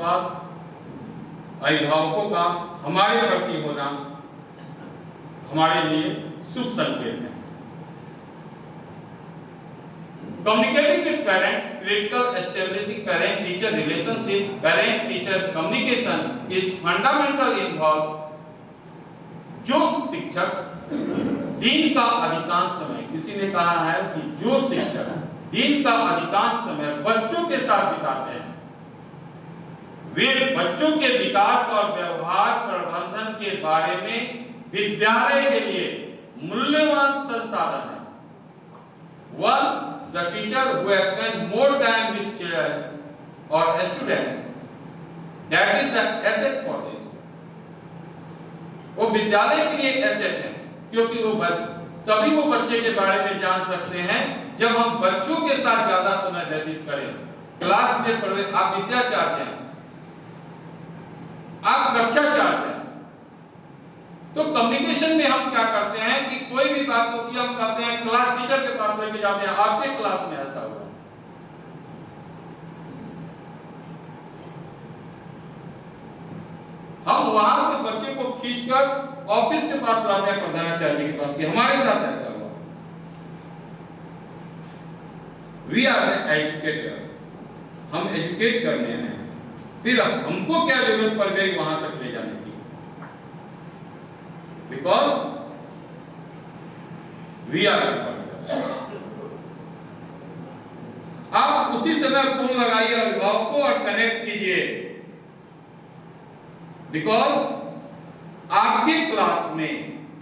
विश्वास अभिभावकों का हमारे प्रति होना हमारे लिए शुभ संकेत है। Communicating with parents, critical establishing parent-teacher relationship, parent-teacher communication is fundamental involved। जो शिक्षक दिन का अधिकांश समय, किसी ने कहा है कि जो शिक्षक दिन का अधिकांश समय बच्चों के साथ बिताते हैं, वे बच्चों के विकास और व्यवहार प्रबंधन के बारे में विद्यालय के लिए मूल्यवान संसाधन है। One, the teacher who has spent more time with children or students, that is the asset for this। वो विद्यालय के लिए एसेट है, क्योंकि वो तभी वो बच्चे के बारे में जान सकते हैं जब हम बच्चों के साथ ज्यादा समय व्यतीत करें। क्लास में पढ़े, आप विषयाचार्य हैं, आप कक्षाचार्य हैं, तो कम्युनिकेशन में हम क्या करते हैं कि कोई भी बात होती है हम कहते हैं क्लास टीचर के पास लेके जाते हैं, आपके क्लास में ऐसा हुआ। हम वहां से बच्चे को खींचकर ऑफिस के पास लाते हैं, प्रधानाचार्य जी के पास, कि हमारे साथ ऐसा हुआ। वी आर एजुकेटर, हम एजुकेट करने हैं, फिर हमको क्या जरूरत पड़ गई वहां तक ले जाने की, बिकॉज वी आर एजुकेटर। आप उसी समय फोन लगाइए अभिभावक को और कनेक्ट कीजिए, बिकॉज आपके क्लास में,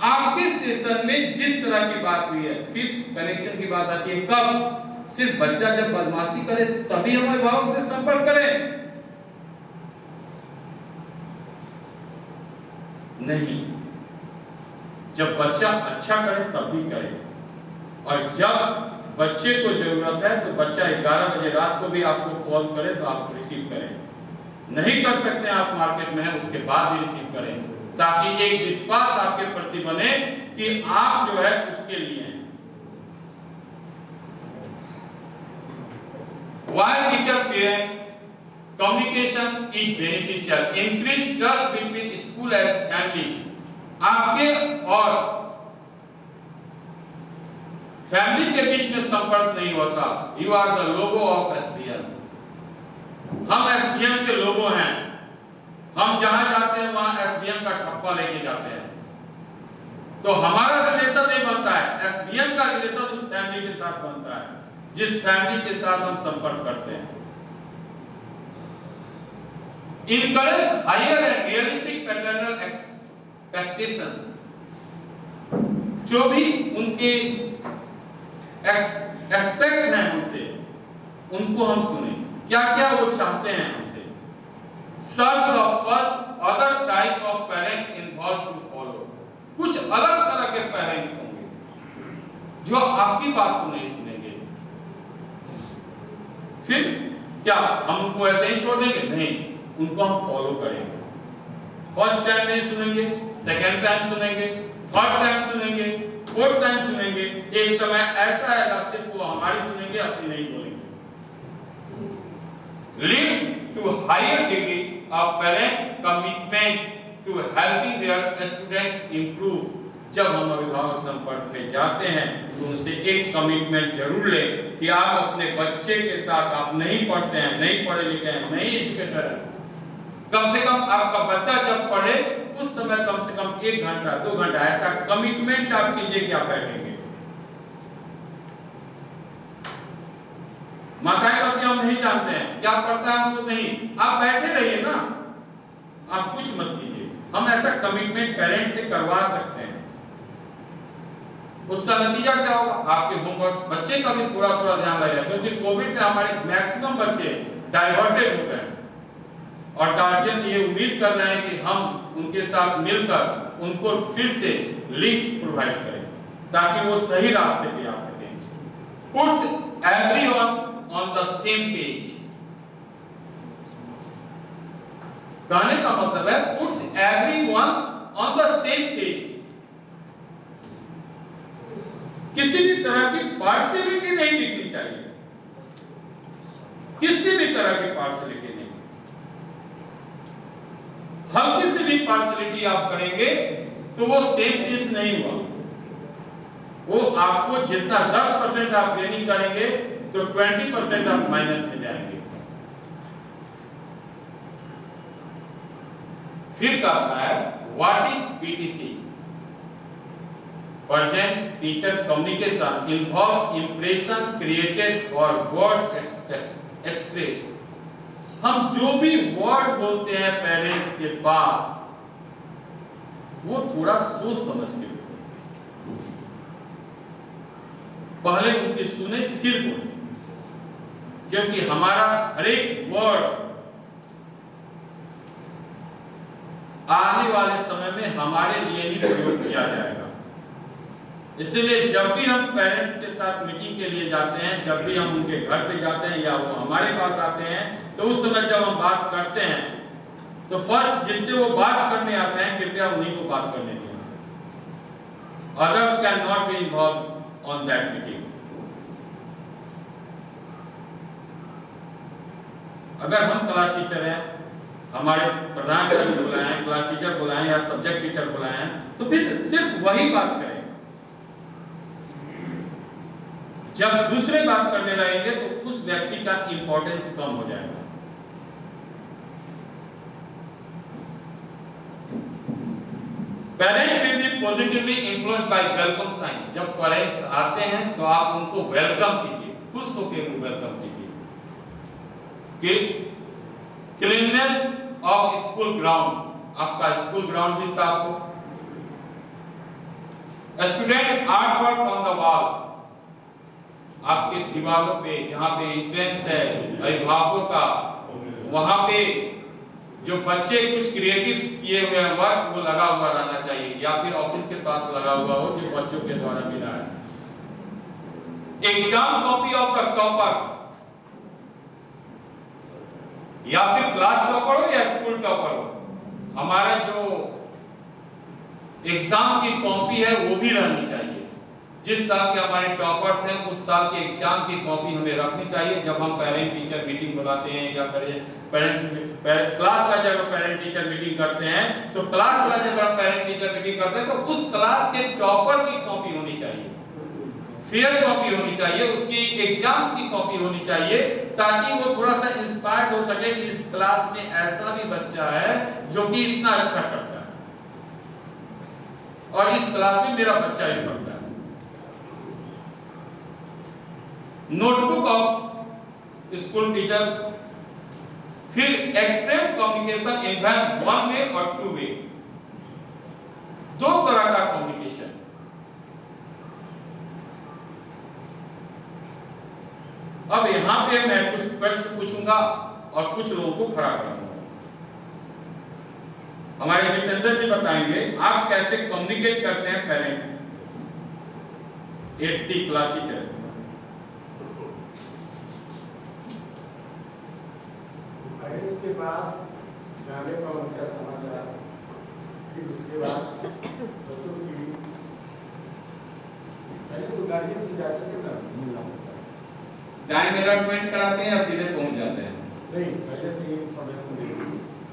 आपके सेशन में जिस तरह की बात हुई है, फिर कनेक्शन की बात आती है कब? सिर्फ बच्चा जब बदमाशी करे तभी हम अभिभावक से संपर्क करें, नहीं, जब बच्चा अच्छा करे तब भी करे। और जब बच्चे को जरूरत है तो बच्चा 11 बजे रात को भी आपको फोन करे तो आप रिसीव करें। नहीं कर सकते आप मार्केट में हैं, उसके बाद भी रिसीव करें, ताकि एक विश्वास आपके प्रति बने कि आप जो है उसके लिए हैं। While teacher parent communication is beneficial, increase trust between school and family। आपके और फैमिली के बीच में संपर्क नहीं होता। You are the logo of SBM। हम SBM के लोगो हैं, हम जहां जाते हैं वहां SBM का ठप्पा लेके जाते हैं, तो हमारा रिलेशन नहीं बनता है, SBM का रिलेशन उस फैमिली के साथ बनता है जिस फैमिली के साथ हम संपर्क करते हैं। Encourage higher and realistic paternal expectations। जो भी उनके एक्सपेक्ट हैं उनसे, उनको हम सुने, क्या क्या वो चाहते हैं हमसे। Serve the first other type of parent involved to follow। कुछ अलग तरह के पेरेंट्स होंगे जो आपकी बात को नहीं सुनेंगे। फिर क्या हम उनको ऐसे ही छोड़ देंगे? नहीं, उनको हम फॉलो करेंगे। फर्स्ट टाइम नहीं सुनेंगे, सेकेंड टाइम सुनेंगे, थर्ड टाइम सुनेंगे, फोर्थ टाइम सुनेंगे। एक समय ऐसा आएगा सिर्फ वो हमारी सुनेंगे, अपनी नहीं बोलेंगे। Leads to higher degree of parent commitment to helping their student improve। जब हम अभिभावक संपर्क में जाते हैं तो उनसे एक कमिटमेंट जरूर लें कि आप अपने बच्चे के साथ, आप नहीं पढ़ते हैं, नहीं पढ़े लिखे हैं, नहीं एजुकेटेड हैं, कम से कम आपका बच्चा जब पढ़े उस समय कम से कम 1 घंटा 2 घंटा ऐसा कमिटमेंट आप कीजिए कि आप बैठेंगे। माताएं कहती हम नहीं जानते हैं क्या पढ़ता है हमको, नहीं, आप बैठे रहिए ना, आप कुछ मत कीजिए। हम ऐसा कमिटमेंट पेरेंट्स से करवा सकते हैं। उसका नतीजा क्या होगा? आपके होमवर्क, बच्चे का भी थोड़ा थोड़ा ध्यान लगेगा, क्योंकि कोविड में हमारे मैक्सिमम बच्चे डाइवर्टेड हो गए और गार्जियन ये उम्मीद कर रहे हैं कि हम उनके साथ मिलकर उनको फिर से लिंक प्रोवाइड करें ताकि वो सही रास्ते पे आ सकें। Puts everyone on the same page. कहने का मतलब है puts everyone on the same page. किसी भी तरह की पार्शियलिटी नहीं दिखनी चाहिए, किसी भी तरह की पार्शियलिटी नहीं। भी पार्शियलिटी आप करेंगे तो वो सेम चीज नहीं हुआ। वो आपको जितना 10% आप गेनिंग करेंगे तो 20% आप माइनस में जाएंगे। फिर कहता है what is PTC? Present teacher communication involve impression created और वर्ड एक्सप्रेस्ड। हम जो भी वर्ड बोलते हैं पेरेंट्स के पास वो थोड़ा सोच समझ के पहले उनकी सुने फिर बोले, क्योंकि हमारा हर एक वर्ड आने वाले समय में हमारे लिए ही प्रयोग किया जाएगा। इसलिए जब भी हम पेरेंट्स के साथ मीटिंग के लिए जाते हैं, जब भी हम उनके घर पे जाते हैं या वो हमारे पास आते हैं, तो उस समय जब हम बात करते हैं तो फर्स्ट जिससे वो बात करने आते हैं कृपया उन्हीं को बात करने दें। Others cannot be involved on that meeting. अगर हम क्लास टीचर हैं, हमारे प्रधान शिक्षक बुलाएं, क्लास टीचर बुलाएं या सब्जेक्ट टीचर बुलाएं, तो फिर सिर्फ वही बात करें। जब दूसरे बात करने लगेंगे तो उस व्यक्ति का इंपॉर्टेंस कम हो जाएगा। Parent will be positively influenced by welcome sign. जब पेरेंट्स आते हैं तो आप उनको वेलकम कीजिए, खुश होकर वेलकम कीजिए। क्लीननेस ऑफ स्कूल ग्राउंड, आपका स्कूल ग्राउंड भी साफ हो। Student art work on the wall, आपके दीवारों पे जहां पे एंट्रेंस है अभिभावकों का, वहां पे जो बच्चे कुछ क्रिएटिव किए हुए हैं वर्क वो लगा हुआ रहना चाहिए, या फिर ऑफिस के पास लगा हुआ हो जो बच्चों के द्वारा मिला है। Exam copy of the toppers, या फिर क्लास टॉपर हो या स्कूल टॉपर हो, हमारा जो एग्जाम की कॉपी है वो भी रहनी चाहिए। जिस साल के हमारे टॉपर्स हैं उस साल के एग्जाम की कॉपी हमें रखनी चाहिए। जब हम पेरेंट टीचर मीटिंग बुलाते हैं या क्लास का जब पेरेंट टीचर मीटिंग करते हैं तो क्लास का जब पेरेंट टीचर मीटिंग करते हैं तो उस क्लास के टॉपर की कॉपी होनी चाहिए, फेयर कॉपी होनी चाहिए, उसकी एग्जाम्स की कॉपी होनी चाहिए, ताकि वो थोड़ा सा इंस्पायर्ड हो सके कि इस क्लास में ऐसा भी बच्चा है जो कि इतना अच्छा करता है और इस क्लास में मेरा बच्चा ही पढ़ता है। Notebook of school teachers. फिर extreme communication involve one way और टू वे, दो तरह का कम्युनिकेशन। अब यहां पे मैं कुछ प्रश्न पूछूंगा और कुछ लोगों को खड़ा करूंगा। हमारे जितेंद्र जी बताएंगे आप कैसे कम्युनिकेट करते हैं parents. 8C class teacher. Parents के पास जाने का उनका समाचार, फिर उसके बाद बच्चों की पहले तो गार्जियन से जाकर के ना मिलना होता है। टाइम अलॉटमेंट कराते हैं या सीधे पहुंच जाते हैं? नहीं, पहले से ही इंफॉर्मेशन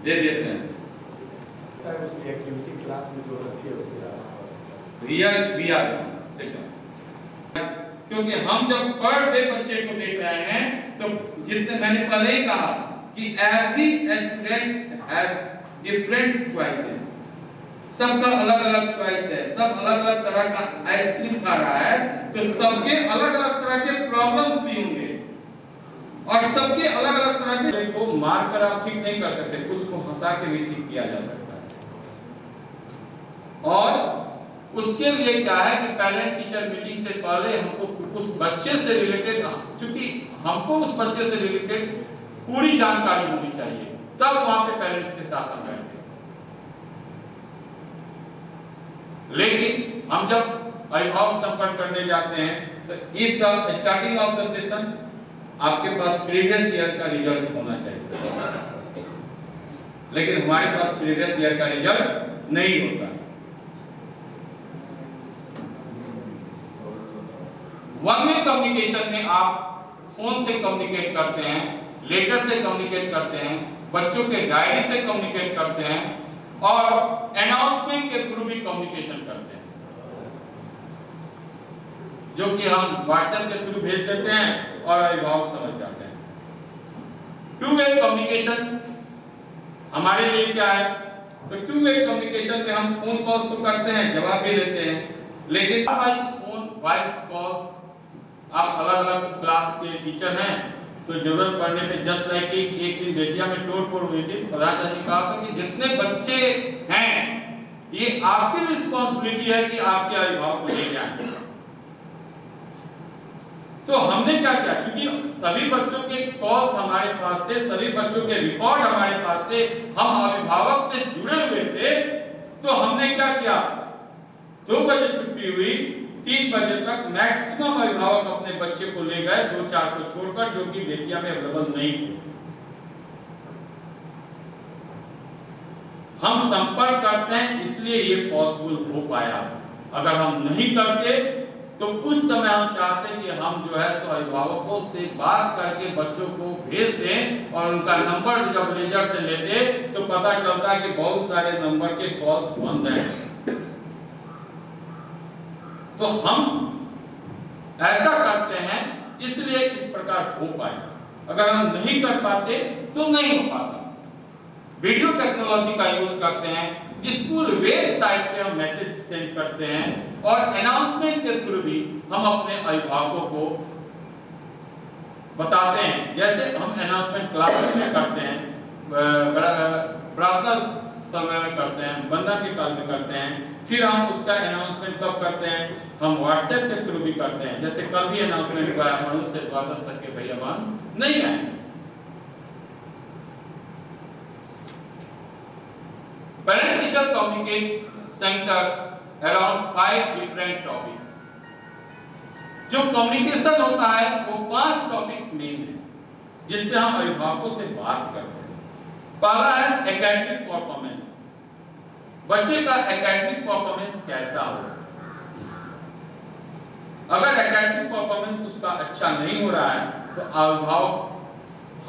दे देते हैं। तब उसकी एक्टिविटी क्लास में जो रहती है उसके रियल क्योंकि हम जब पर डे बच्चे को देख रहे हैं तो जितने मैंने पहले ही कहा कि every student have different choices, सबका अलग अलग चॉइस है, सब अलग अलग तरह का आइसक्रीम खा रहा है, तो सबके अलग अलग तरह के प्रॉब्लम्स भी होंगे और सबके अलग अलग तरह के को मार कर आप ठीक नहीं कर सकते, कुछ को हंसा के भी ठीक किया जा सकता है। और उसके लिए क्या है कि पेरेंट टीचर मीटिंग से पहले हमको उस बच्चे से रिलेटेड, क्योंकि हमको उस बच्चे से रिलेटेड पूरी जानकारी होनी चाहिए, तब वहां पे पेरेंट्स के साथ हम बैठे। लेकिन हम जब अभिभावक संपर्क करने जाते हैं तो if the starting of the session आपके पास प्रीवियस ईयर का रिजल्ट होना चाहिए, लेकिन हमारे पास प्रीवियस ईयर का रिजल्ट नहीं होता। वन वे कम्युनिकेशन में आप फोन से कम्युनिकेट करते हैं, लेटर से कम्युनिकेट करते हैं, बच्चों के डायरी से कम्युनिकेट करते हैं, और अनाउंसमेंट के थ्रू भी कम्युनिकेशन करते हैं, जो कि हम व्हाट्सएप के थ्रू भेज देते हैं और अभिभावक समझ जाते हैं। टू वे कम्युनिकेशन हमारे लिए क्या है? तो टू वे कम्युनिकेशन में हम फोन कॉल्स तो करते हैं, जवाब भी लेते हैं, लेकिन वॉइस कॉल्स, आप अलग अलग क्लास के टीचर हैं तो जरूरत पड़ने पे जस्ट लाइक कि एक दिन बेतिया में तोड़फोड़ हुई थी, प्रधान जी कहा था कि जितने बच्चे हैं ये आपकी रिस्पांसिबिलिटी है कि आपके अभिभावक को ले जाएं। तो हमने क्या किया, क्योंकि सभी बच्चों के कॉल्स हमारे पास थे, सभी बच्चों के रिकॉर्ड हमारे पास थे, हम अभिभावक से जुड़े हुए थे, तो हमने क्या किया, 2 बजे छुट्टी हुई, 3 बजे तक मैक्सिमम अभिभावक अपने बच्चे को ले गए, 2-4 को छोड़कर, जो कि बेतिया में अवेलेबल नहीं थे। हम संपर्क करते हैं इसलिए ये पॉसिबल हो पाया। अगर हम नहीं करते तो उस समय हम चाहते कि हम जो है सो अभिभावकों से बात करके बच्चों को भेज दें और उनका नंबर जब लेजर से लेते तो पता चलता कि बहुत सारे नंबर के कॉल्स बंद हैं। तो हम ऐसा करते हैं इसलिए इस प्रकार हो पाए। अगर हम नहीं कर पाते तो नहीं हो पाता। वीडियो टेक्नोलॉजी का यूज करते हैं, स्कूल वेबसाइट पे हम मैसेज सेंड करते हैं और अनाउंसमेंट के थ्रू भी हम अपने अभिभावकों को बताते हैं। जैसे हम अनाउंसमेंट क्लास में करते हैं, प्रार्थना समय में करते हैं, वंदना के काल में करते हैं, फिर हम उसका अनाउंसमेंट कब करते हैं, हम व्हाट्सएप के थ्रू भी करते हैं। जैसे कल भी अनाउंसमेंट हुआ है, मनु से द्वादश तक के भैया मान नहीं आए। Parent teacher communicate centre around 5 different topics. जो कम्युनिकेशन होता है वो 5 टॉपिक्स मेन है जिस पे हम अभिभावकों से बात करते हैं। पहला है एकेडमिक परफॉर्मेंस, बच्चे का एकेडमिक परफॉर्मेंस कैसा हो। अगर एकेडमिक परफॉर्मेंस उसका अच्छा नहीं हो रहा है तो अभिभावक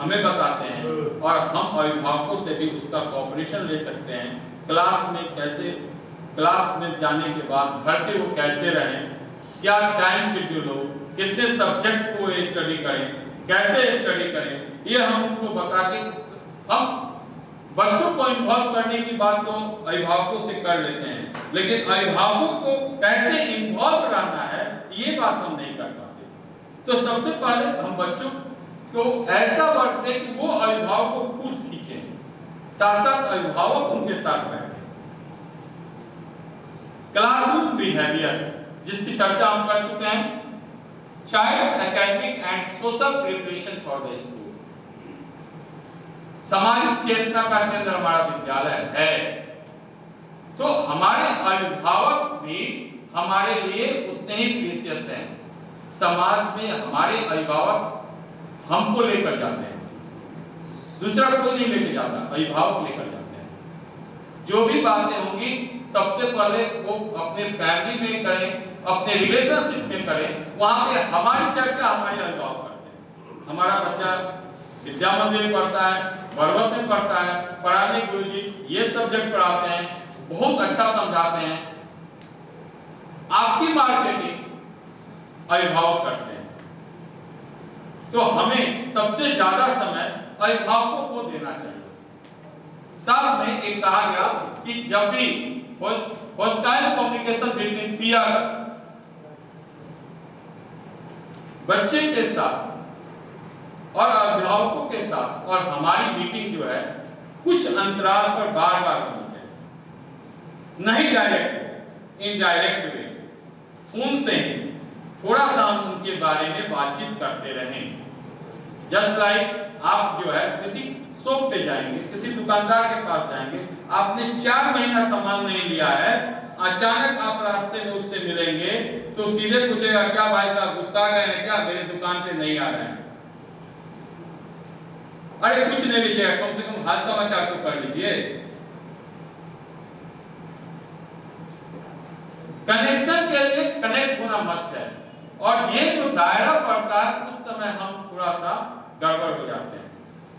हमें बताते हैं और हम अभिभावकों से भी उसका कोऑपरेशन ले सकते हैं। क्लास में कैसे, क्लास में जाने के बाद घर पे वो कैसे रहें, क्या टाइम शेड्यूल हो, कितने सब्जेक्ट को स्टडी करें, कैसे स्टडी करें, ये हम उनको बता के हम बच्चों को इन्वॉल्व करने की बात तो अभिभावकों से कर लेते हैं, लेकिन अभिभावकों को कैसे इन्वॉल्व रहना है ये बात हम नहीं कर पाते। तो सबसे पहले हम बच्चों को ऐसा बढ़ते कि वो अभिभावक को खुद खींचे, साथ साथ अभिभावक उनके साथ बैठे। क्लासरूम बिहेवियर जिसकी चर्चा हम कर चुके हैं। Child's academic and social preparation for the school, सामाजिक चेतना का केंद्र हमारा विद्यालय है, तो हमारे अभिभावक भी हमारे लिए उतने ही प्रीशियस हैं। समाज में हमारे अभिभावक हमको लेकर जाते हैं, दूसरा कोई नहीं लेकर जाता, अभिभावक लेकर जाते हैं। जो भी बातें होंगी सबसे पहले वो अपने फैमिली में करें, अपने रिलेशनशिप में करें, वहां पे हमारी चर्चा हमारे अभिभावक करते हैं। हमारा बच्चा विद्या मंदिर में पढ़ता है, पर्वत में पढ़ता है, पढ़ाने गुरुजी ये सब्जेक्ट पढ़ाते हैं, बहुत अच्छा समझाते हैं। आपकी मार्केटिंग अभिभावक करते हैं, तो हमें सबसे ज्यादा समय अभिभावकों को देना चाहिए। साथ में एक कहा गया कि जब भी होस्टाइल कम्युनिकेशन बिटवीन पीयर्स, बच्चे के साथ और अभिभावकों के साथ और हमारी मीटिंग जो है कुछ अंतराल पर बार बार होनी चाहिए, नहीं डायरेक्ट, इनडायरेक्ट वे, फोन से ही थोड़ा सा हम उनके बारे में बातचीत करते रहें। जस्ट लाइक आप जो है किसी शॉप पे जाएंगे, किसी दुकानदार के पास जाएंगे, आपने 4 महीना सामान नहीं लिया है, अचानक आप रास्ते में उससे मिलेंगे तो सीधे पूछेगा क्या भाई साहब गुस्सा गए हैं क्या, मेरी दुकान पे नहीं आ रहे हैं। अरे कुछ नहीं लीजिएगा, कम से कम हाल समाचार तो कर लीजिए। कनेक्शन के लिए कनेक्ट होना मस्ट है, और ये जो दायरा पड़ता है उस समय हम थोड़ा सा गड़बड़ हो जाते हैं।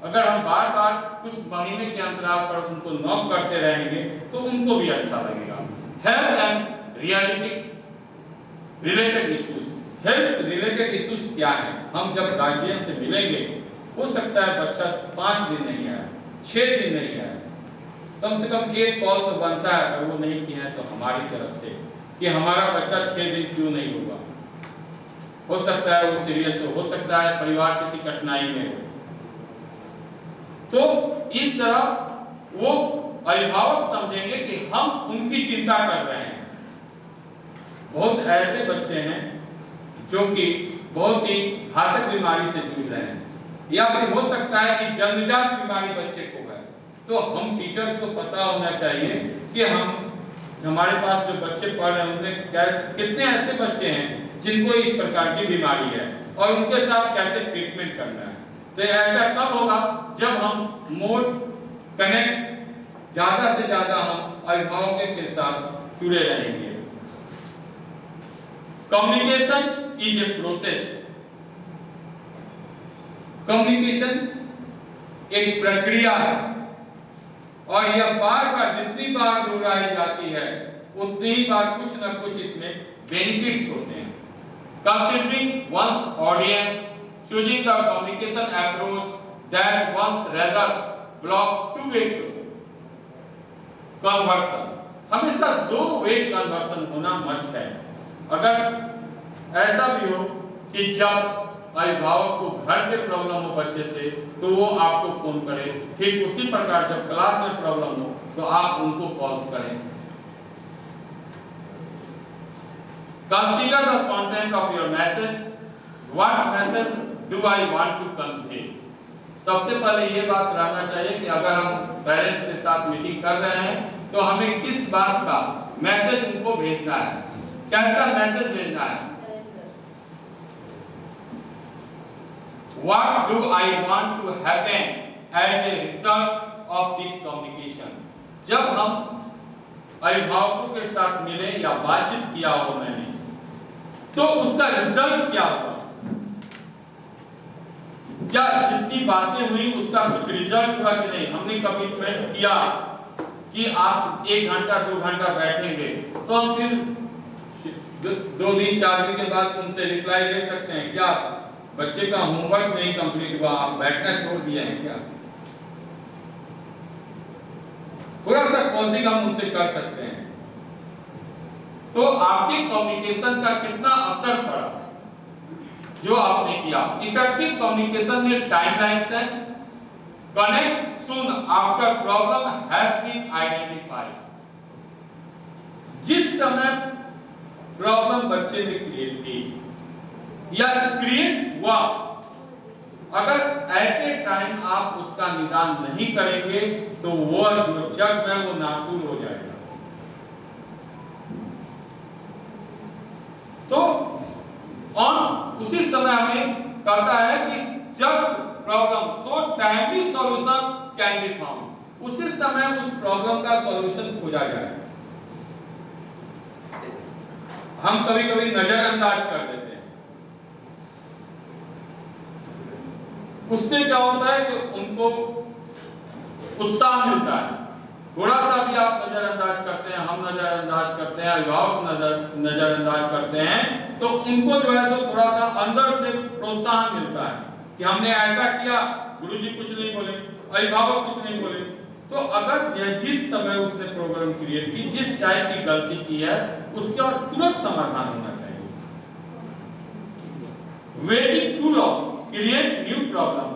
अगर हम बार बार कुछ महीने के अंतराल पर उनको नॉक करते रहेंगे तो उनको भी अच्छा लगेगा। Health and related issues. Health related issues क्या है? हम जब गार्जियन से मिलेंगे, हो सकता है बच्चा 5 दिन नहीं आया, 6 दिन नहीं आया, कम से कम एक कॉल तो बनता है। अगर वो नहीं किया है तो हमारी तरफ से कि हमारा बच्चा 6 दिन क्यों नहीं होगा। हो सकता है वो सीरियस हो सकता है परिवार किसी कठिनाई में हो। तो इस तरह वो अभिभावक समझेंगे कि हम उनकी चिंता कर रहे हैं। बहुत ऐसे बच्चे हैं जो कि बहुत ही घातक बीमारी से जूझ रहे हैं, या फिर हो सकता है कि जन्मजात बीमारी बच्चे को है। तो हम टीचर्स को पता होना चाहिए कि हमारे पास जो बच्चे पढ़ रहे हैं उनमें कितने ऐसे बच्चे हैं जिनको इस प्रकार की बीमारी है और उनके साथ कैसे ट्रीटमेंट करना है। तो ऐसा कब होगा? जब हम मोर कनेक्ट ज्यादा से ज्यादा हम अभिभावकों के साथ जुड़े रहेंगे। Communication is a process. Communication एक प्रक्रिया है और यह बार बार जितनी बार दोहराई जाती है उतनी ही बार कुछ न कुछ इसमें बेनिफिट्स होते हैं। Considering one's audience, choosing the communication approach that one's rather block two-way conversion. हमेशा 2-वे कन्वर्सन होना मस्ट है। अगर ऐसा भी हो कि जब अभिभावक को घर पे प्रॉब्लम हो बच्चे से तो वो आपको फोन करे, ठीक उसी प्रकार जब क्लास में प्रॉब्लम हो तो आप उनको कॉल्स करें। Consider the content of your message. What message do I want to convey? सबसे पहले ये बात रहना चाहिए कि अगर हम पेरेंट्स के साथ मीटिंग कर रहे हैं तो हमें किस बात का मैसेज उनको भेजना है, कैसा मैसेज भेजना है। What do I want to happen as a result of this communication? जब हम अभिभावकों के साथ मिले या बातचीत किया हो मैंने, तो उसका रिजल्ट क्या होगा? क्या जितनी बातें हुई उसका कुछ रिजल्ट हुआ कि नहीं? हमने कमिटमेंट किया कि आप 1 घंटा 2 घंटा बैठेंगे, तो हम फिर 2 दिन 4 दिन के बाद उनसे रिप्लाई ले सकते हैं क्या बच्चे का होमवर्क नहीं कंप्लीट हुआ, आप बैठना छोड़ दिए हैं क्या? थोड़ा सा कोशिश हम उनसे कर सकते हैं। तो आपके कम्युनिकेशन का कितना असर पड़ा जो आपने किया। इफेक्टिव कम्युनिकेशन में टाइमलाइंस है। Connect soon after problem has been identified. जिस समय प्रॉब्लम बच्चे ने क्रिएट की या क्रिएट हुआ, अगर एट ए टाइम आप उसका निदान नहीं करेंगे तो वो जो जग है वो नासूर हो जाएगा। तो उसी समय हमें कहता है कि just problem so timely solution can be found. उसी समय उस प्रॉब्लम का सॉल्यूशन खोजा जाए। हम कभी कभी नजरअंदाज कर देते हैं, उससे क्या होता है कि उनको उत्साह मिलता है। थोड़ा सा भी आप नजरअंदाज करते हैं, हम नजरअंदाज करते हैं, अभिभावक नजरअंदाज करते हैं, तो उनको जो है सो थोड़ा सा अंदर से प्रोत्साहन मिलता है कि हमने ऐसा किया, गुरुजी कुछ नहीं बोले, अभिभावक कुछ नहीं बोले। तो अगर जिस समय उसने प्रॉब्लम क्रिएट की, जिस टाइप की गलती की है, उसका तुरंत समाधान होना चाहिए। Waiting too long create new problem.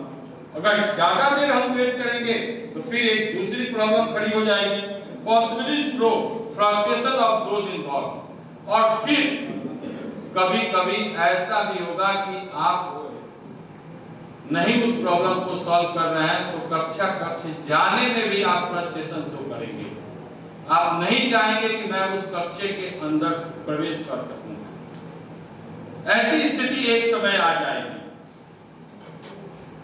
अगर ज्यादा देर हम वेट करेंगे तो फिर एक दूसरी प्रॉब्लम खड़ी हो जाएगी, possibly through frustration of those involve. और फिर कभी कभी ऐसा भी होगा कि आप नहीं उस प्रॉब्लम को सॉल्व कर रहे हैं तो कक्षा कक्ष जाने में भी आप फ्रस्ट्रेशन शो करेंगे। आप नहीं चाहेंगे कि मैं उस कक्षे के अंदर प्रवेश कर सकूं। ऐसी स्थिति एक समय आ जाएगी।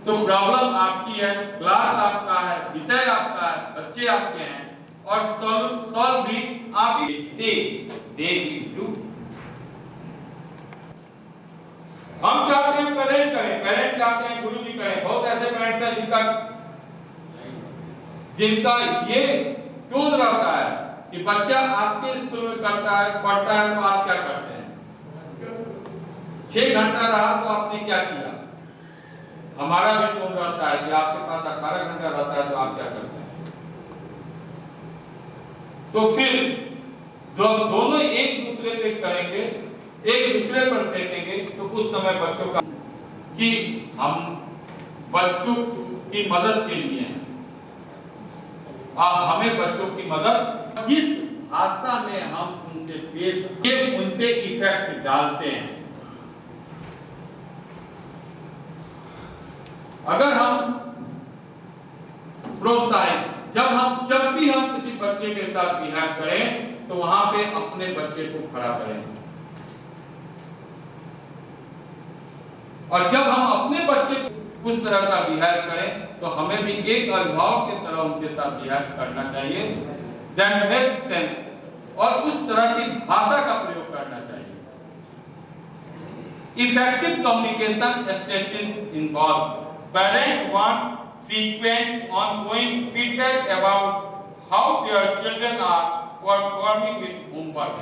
तो प्रॉब्लम आपकी है, क्लास आपका है, विषय आपका है, बच्चे आपके हैं और सॉल्व भी आप ही से दे डू। हम चाहते हैं पेरेंट करें, पेरेंट चाहते हैं गुरुजी करें। बहुत ऐसे पेरेंट्स हैं जिनका जिनका ये टूल रहता है कि बच्चा आपके स्कूल में करता है, पढ़ता है, तो आप क्या करते हैं? 6 घंटा रहा तो आपने क्या किया? हमारा भी टूल रहता है कि आपके पास 18 घंटा रहता है तो आप क्या करते हैं? तो फिर दोनों एक दूसरे पे करेंगे, एक दूसरे पर फेंकेंगे, तो उस समय बच्चों का कि हम बच्चों की मदद के लिए हैं, हमें बच्चों की मदद किस भाषा में हम उनसे पेश ये उन पे इफेक्ट डालते हैं। अगर हम प्रोत्साहित जब भी हम किसी बच्चे के साथ बिहेव करें तो वहां पे अपने बच्चे को खड़ा करें, और जब हम अपने बच्चे को उस तरह का बिहेव करें तो हमें भी एक अभिभावक की तरह उनके साथ बिहेव करना चाहिए। दैट मेक्स सेंस, और उस तरह की भाषा का प्रयोग करना चाहिए। Effective communication strategies involve parent want frequent ongoing feedback about how their children are performing with homework.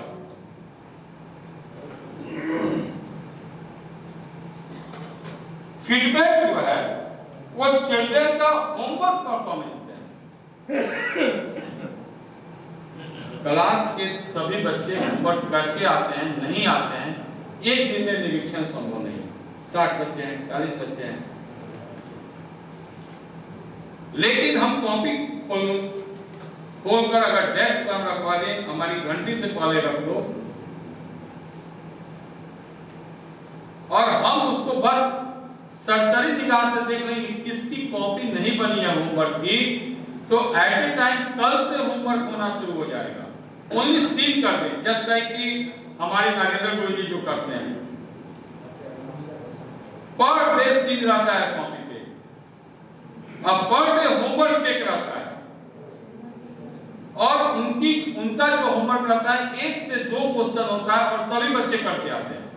Feedback जो है वो चिल्ड्रन का होमवर्क परफॉर्मेंस है। क्लास के सभी बच्चे होमवर्क करके आते हैं, नहीं आते हैं, एक दिन में निरीक्षण संभव नहीं। 60 बच्चे हैं, 40 बच्चे हैं, लेकिन हम कॉपी खोलकर अगर डेस्क पर रखवा दें, हमारी घंटी से पहले रख दो, और हम उसको बस सरसरी निगाह से देख लें कि किसकी कॉपी नहीं बनी है होमवर्क की, तो एट ए टाइम कल से होमवर्क होना शुरू हो जाएगा। ओनली सीन कर दें, जस्ट लाइक कि हमारे नागेंद्र गुरु जी जो करते हैं, पर डे सीन रहता है कॉपी पे, अब पर डे होमवर्क चेक रहता है, और उनका जो होमवर्क रहता है 1 से 2 क्वेश्चन होता है और सभी बच्चे करके आते हैं।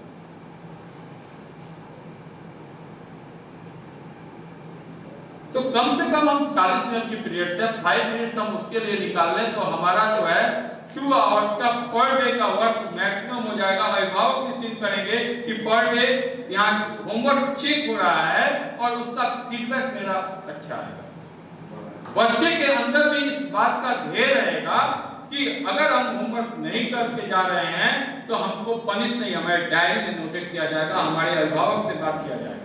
तो कम से कम हम 40 मिनट की पीरियड से 5 मिनट्स हम उसके लिए निकाल लें, तो हमारा जो है 2 आवर्स का पर डे का वर्क मैक्सिमम हो जाएगा। अभिभावक भी सीन करेंगे कि पर डे यहाँ होमवर्क चेक हो रहा है और उसका फीडबैक मेरा अच्छा है। बच्चे के अंदर भी इस बात का ध्येय रहेगा कि अगर हम होमवर्क नहीं करके जा रहे हैं तो हमको पनिश नहीं, हमारे डायरी में नोटेट किया जाएगा, हमारे अभिभावक से बात किया जाएगा।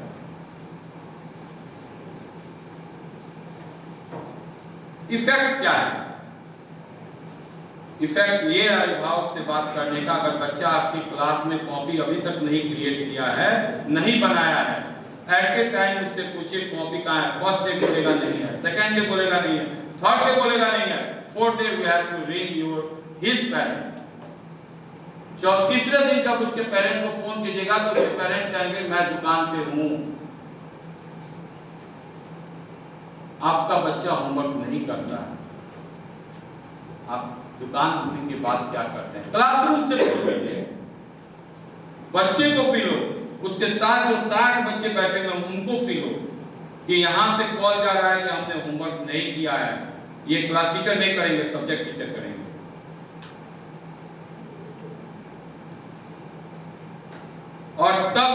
इफेक्ट क्या है? इफेक्ट ये है अभिभावक से बात करने का। अगर बच्चा आपकी क्लास में कॉपी अभी तक नहीं क्रिएट किया है, नहीं बनाया है, एट ए टाइम उससे पूछिए कॉपी कहाँ है। फर्स्ट डे बोलेगा नहीं है, सेकंड डे बोलेगा नहीं है, थर्ड डे बोलेगा नहीं है, fourth day we have to ring your his parent. तीसरे दिन जब उसके पेरेंट को फोन कीजिएगा तो उसके पेरेंट कहेंगे मैं दुकान पे हूं, आपका बच्चा होमवर्क नहीं करता है, आप दुकान होने के बाद क्या करते हैं। क्लासरूम से पूछिए, बच्चे को फील हो, उसके साथ जो 60 बच्चे बैठे हैं उनको फील हो कि यहां से कॉल जा रहा है कि हमने होमवर्क नहीं किया है। ये क्लास टीचर नहीं करेंगे, सब्जेक्ट टीचर करेंगे। और तब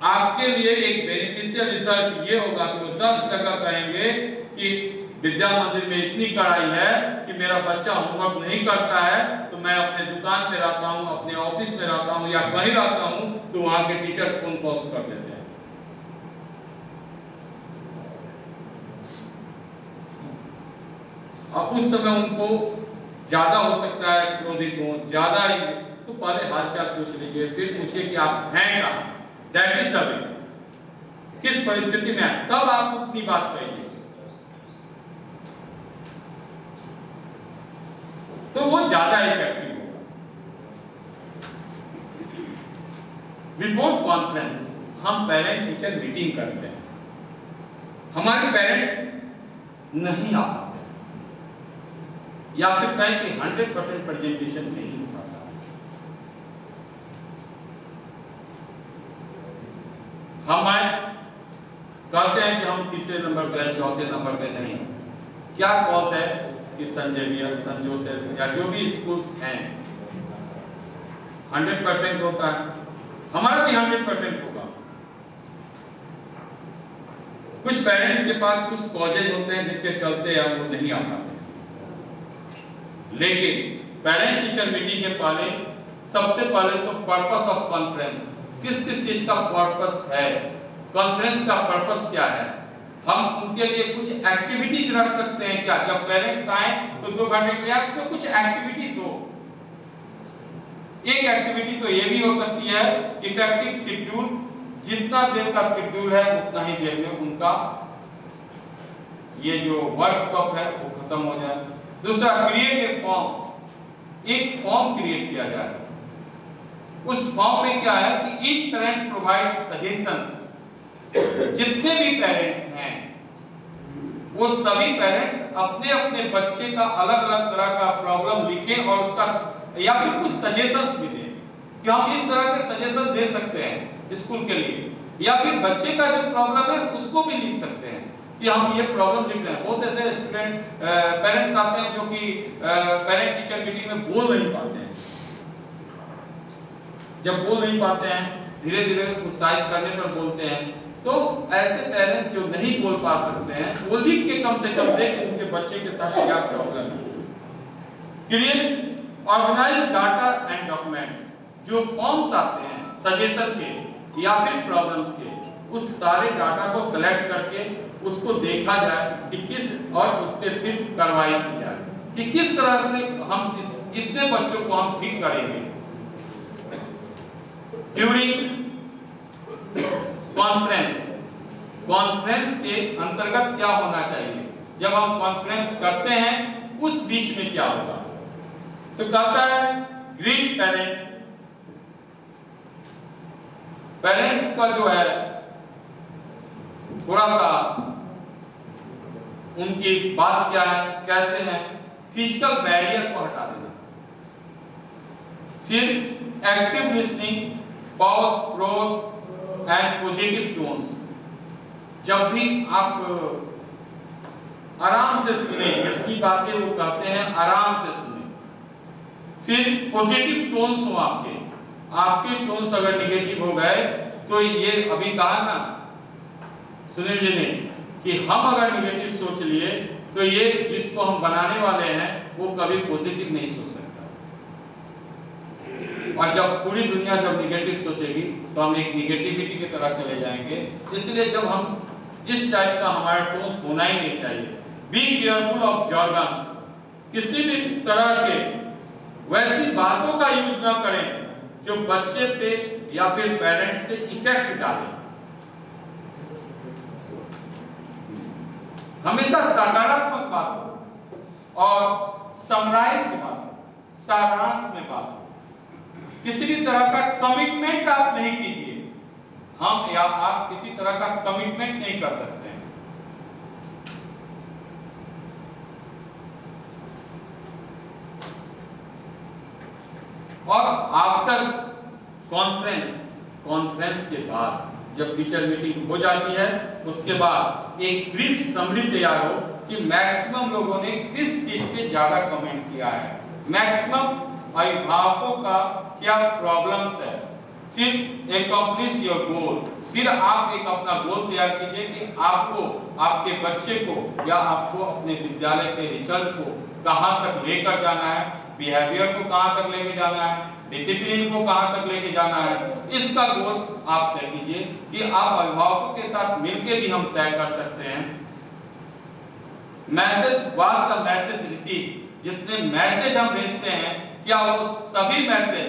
आपके लिए एक बेनिफिशियल रिजल्ट ये होगा कि वो 10 जगह कहेंगे कि विद्या मंदिर में इतनी कड़ाई है कि मेरा बच्चा होमवर्क नहीं करता है, तो मैं अपने दुकान पे रहता हूँ, अपने ऑफिस में रहता हूँ या कहीं रहता हूँ, तो वहां के टीचर फोन कॉल्स कर देते हैं। अब उस समय उनको ज्यादा हो सकता है क्रोधित हो, ज्यादा ही, तो पहले हालचाल पूछ लीजिए, फिर पूछिए कि आप हैं कहां, दैट इज द वे, किस परिस्थिति में है, तब आप उतनी बात कहिए, तो वो ज्यादा इफेक्टिव होगा। बिफोर कॉन्फ्रेंस हम पेरेंट टीचर मीटिंग करते हैं, हमारे पेरेंट्स नहीं आ पाते या फिर कहें कि 100% प्रेजेंटेशन नहीं हो पाता। हम कहते हैं कि हम तीसरे नंबर पे, चौथे नंबर पे नहीं, क्या कॉज है कि सेंट जेवियर, सेंट जोसेफ या जो भी स्कूल्स हैं 100% होता है, हमारा भी 100% होगा। कुछ पेरेंट्स के पास कुछ कॉजेज होते हैं जिसके चलते वो नहीं आ पाते, लेकिन पेरेंट टीचर मीटिंग के पहले सबसे पहले तो पर्पस ऑफ कॉन्फ्रेंस, किस किस चीज का पर्पस है, कॉन्फ्रेंस का पर्पस क्या है, हम उनके लिए कुछ एक्टिविटीज रख सकते हैं क्या, जब पेरेंट्स आए तो 2 घंटे के लिए उसमें कुछ एक्टिविटीज हो। एक एक्टिविटी तो ये भी हो सकती है इफेक्टिव शेड्यूल, जितना देर का शेड्यूल है उतना ही देर में उनका ये जो वर्कशॉप है वो खत्म हो जाए। दूसरा, क्रिएट ए फॉर्म, एक फॉर्म क्रिएट किया जाए। उस फॉर्म में क्या है कि ईच पेरेंट प्रोवाइड सजेशंस, जितने भी पेरेंट्स हैं वो सभी पेरेंट्स अपने अपने बच्चे का अलग अलग तरह का प्रॉब्लम लिखें और उसका या फिर कुछ सजेशंस भी दें कि हम इस तरह के सजेशन दे सकते हैं स्कूल के लिए, या फिर बच्चे का जो प्रॉब्लम है उसको भी लिख सकते हैं कि हम ये प्रॉब्लम लिख रहे हैं। बहुत ऐसे स्टूडेंट पेरेंट्स आते हैं जो कि पेरेंट टीचर मीटिंग में बोल नहीं पाते हैं। जब बोल नहीं पाते हैं, धीरे धीरे उत्साहित करने पर बोलते हैं, तो ऐसे पेरेंट्स जो नहीं बोल पा सकते हैं वो लिख के कम से कम देख उनके बच्चे के साथ क्या प्रॉब्लम है। Create organise data and documents, जो फॉर्म्स आते हैं सजेशन के या फिर प्रॉब्लम्स के, उस सारे डाटा को कलेक्ट करके उसको देखा जाए कि किस, और उस पर फिर कार्रवाई की जाए कि किस तरह से हम इतने बच्चों को हम ठीक करेंगे। ड्यूरिंग कॉन्फ्रेंस के अंतर्गत क्या होना चाहिए, जब हम कॉन्फ्रेंस करते हैं उस बीच में क्या होगा, तो कहता है ग्रीट पेरेंट्स, पेरेंट्स का जो है थोड़ा सा उनकी बात क्या है, कैसे है, फिजिकल बैरियर को हटा देना। फिर active listening, pause, pros and positive tones, जब भी आप आराम से सुने, जितनी बातें वो कहते हैं आराम से सुने। फिर पॉजिटिव टोन्स हो आपके टोन्स अगर निगेटिव हो गए तो ये अभी कहा ना सुनील जी ने कि हम अगर निगेटिव सोच लिए तो ये जिसको हम बनाने वाले हैं वो कभी पॉजिटिव नहीं सोच सकता, और जब पूरी दुनिया जब निगेटिव सोचेगी तो हम एक निगेटिविटी की तरह चले जाएंगे। इसलिए जब हम इस टाइप का हमारा टोन्स होना ही नहीं चाहिए। बी केयरफुल ऑफ जॉर्गन्स, किसी भी तरह के वैसी बातों का यूज ना करें जो बच्चे पे या फिर पेरेंट्स पे इफेक्ट डाले। हमेशा सकारात्मक बात हो और समराइज्ड बात हो, सारांश में बात हो। किसी भी तरह का कमिटमेंट आप नहीं कीजिए, हम या आप किसी तरह का कमिटमेंट नहीं कर सकते हैं। और आफ्टर कॉन्फ्रेंस के बाद जब टीचर मीटिंग हो जाती है उसके बाद एक ब्रीफ समरी तैयार हो कि मैक्सिमम लोगों ने किस चीज पे ज्यादा कमेंट किया है, मैक्सिमम अभिभावकों का क्या प्रॉब्लम्स है। फिर अकम्प्लिश योर गोल, फिर आप एक अपना गोल तैयार कीजिए कि आपको आपके बच्चे को या आपको अपने विद्यालय के रिजल्ट को कहां तक लेकर जाना है, बिहेवियर को कहां तक लेके जाना है, डिसिप्लिन को कहां तक लेके जाना है। इसका गोल आप तय कीजिए कि आप अभिभावकों के साथ मिलकर भी हम तय कर सकते हैं। Message was the message receive, जितने मैसेज हम भेजते हैं क्या वो सभी मैसेज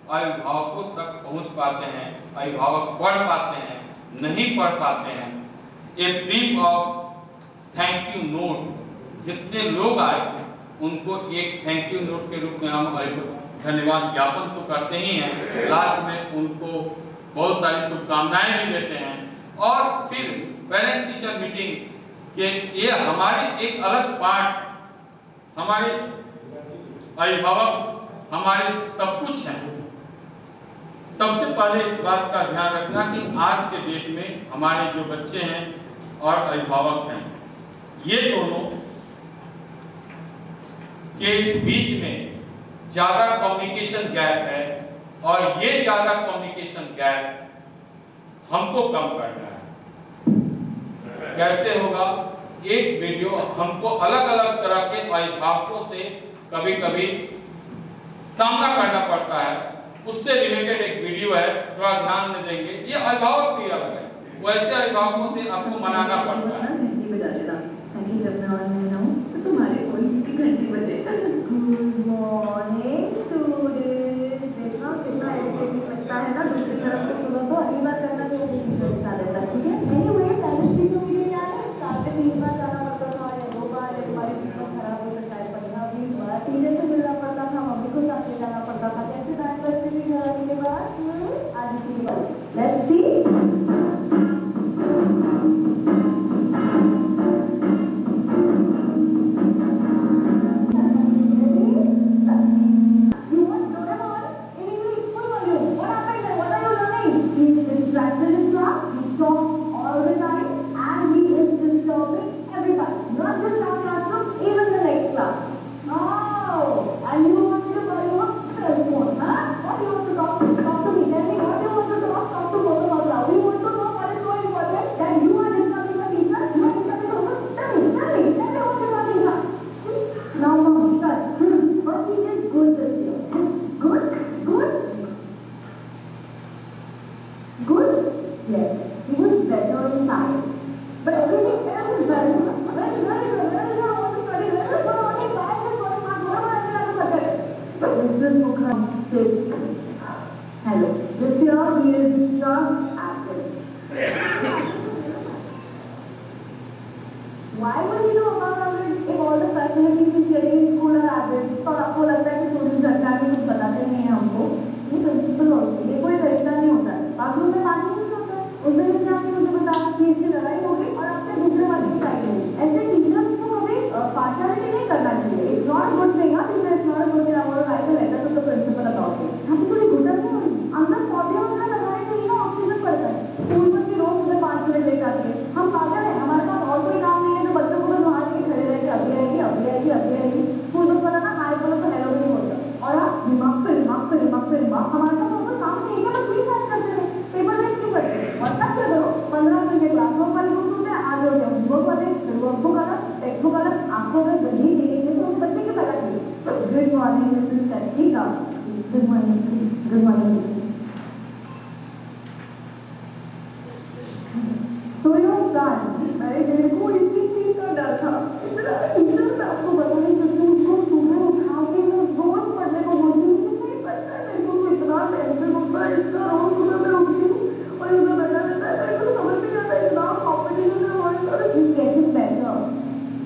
अभिभावकों तक पहुंच पाते हैं, अभिभावक पढ़ पाते हैं, नहीं पढ़ पाते हैं। A brief of thank you note, जितने लोग आए उनको एक थैंक यू नोट के रूप में हम धन्यवाद ज्ञापन तो करते ही हैं, लास्ट में उनको बहुत सारी शुभकामनाएं भी देते हैं। और फिर पेरेंट टीचर मीटिंग के ये हमारे एक अलग पार्ट, हमारे अभिभावक हमारे सब कुछ हैं। सबसे पहले इस बात का ध्यान रखना कि आज के डेट में हमारे जो बच्चे हैं और अभिभावक हैं, ये दोनों के बीच में ज्यादा कम्युनिकेशन गैप है और ये ज्यादा कम्युनिकेशन गैप हमको कम करना है। कैसे होगा? एक वीडियो हमको अलग अलग तरह के अभिभावकों से कभी कभी सामना करना पड़ता है, उससे रिलेटेड एक वीडियो है, थोड़ा ध्यान में देंगे। ये अभिभावक भी अलग है, वैसे अभिभावकों से आपको मनाना पड़ता है। तुम्हारे कोई घंटी बजे गुड मॉर्निंग स्टूडेंट, देखना कितना इरिटेटिंग लगता है ना। दूसरी तरफ से सुबह को अगली बार करना तो बता देता, ठीक है। एनीवे पेरेंट्स की जो वीडियो यार है, साथ में 3 बार जाना पड़ता था या 2 बार, एक बार सिस्टम खराब हो जाता है, 15-20 बार टीचर से मिलना पड़ता था, मम्मी को साथ ले जाना पड़ता था। कैसे टाइम बचते थे घर आने के बाद? आज की बात let's see. Hello, this year he is just active. Why would he know about it if all the facilities he's getting in school are average? और आपको लगता है कि स्टूडेंट सरकार भी कुछ बताते नहीं है हमको? ये प्रिंसिपल होती है, ये कोई तरीका नहीं होता है। बाथरूम में पानी नहीं होता है, उस दिन से आपने मुझे बताया कि इसकी लड़ाई हो गई और आपने दूसरे वाले की साइड ली। ऐसे टीचर्स को कभी पार्शियलिटी नहीं करना चाहिए। It's not good thing, it's not good thing. I want to write a letter to the principal about it. आपको थोड़ी घुटन नहीं हो रही? अंदर पौधे होना लगाए तो ये ऑक्सीजन पड़ता है। स्कूल में भी रोज सुबह 5 बजे ले जाती है। हम पागल हैं, हमारे पास और कोई काम नहीं है तो बच्चों को बस वहाँ के खड़े रह के अभी आएगी अभी आएगी अभी आएगी। स्कूल में पता ना हाय बोलो तो हेलो नहीं होता और आप दिमाग पे दिमाग पे दिमाग पे दिमाग। हमारे पास और कोई काम नहीं है, बस प्लीज हेल्प करते रहे। पेपर वेस्ट क्यों करते हैं? और तब क्या करो, 15 मिनट के क्लासरूम वाले ग्रुप में आ जाओ, होमवर्क वाले वर्कबुक अलग टेक्स्ट बुक अलग। आपको अगर जल्दी देंगे तो बच्चे के पैदा किए। गुड मॉर्निंग मिसेस सैक्टिका। Good morning, good morning. तो यो गान अरे मेरे को इसी चीज का डर था। इतना टीचर मैं आपको बता नहीं सकती, उसको सुबह उठा के मैं रोज पढ़ने को बोलती हूँ। नहीं पता है मेरे को इतना टेंशन होता है इसका। रोज सुबह मैं उठती हूँ और उसका बैठा रहता है, मेरे को समझ नहीं आता इतना कॉम्पिटिशन है हमारे साथ। He's getting better,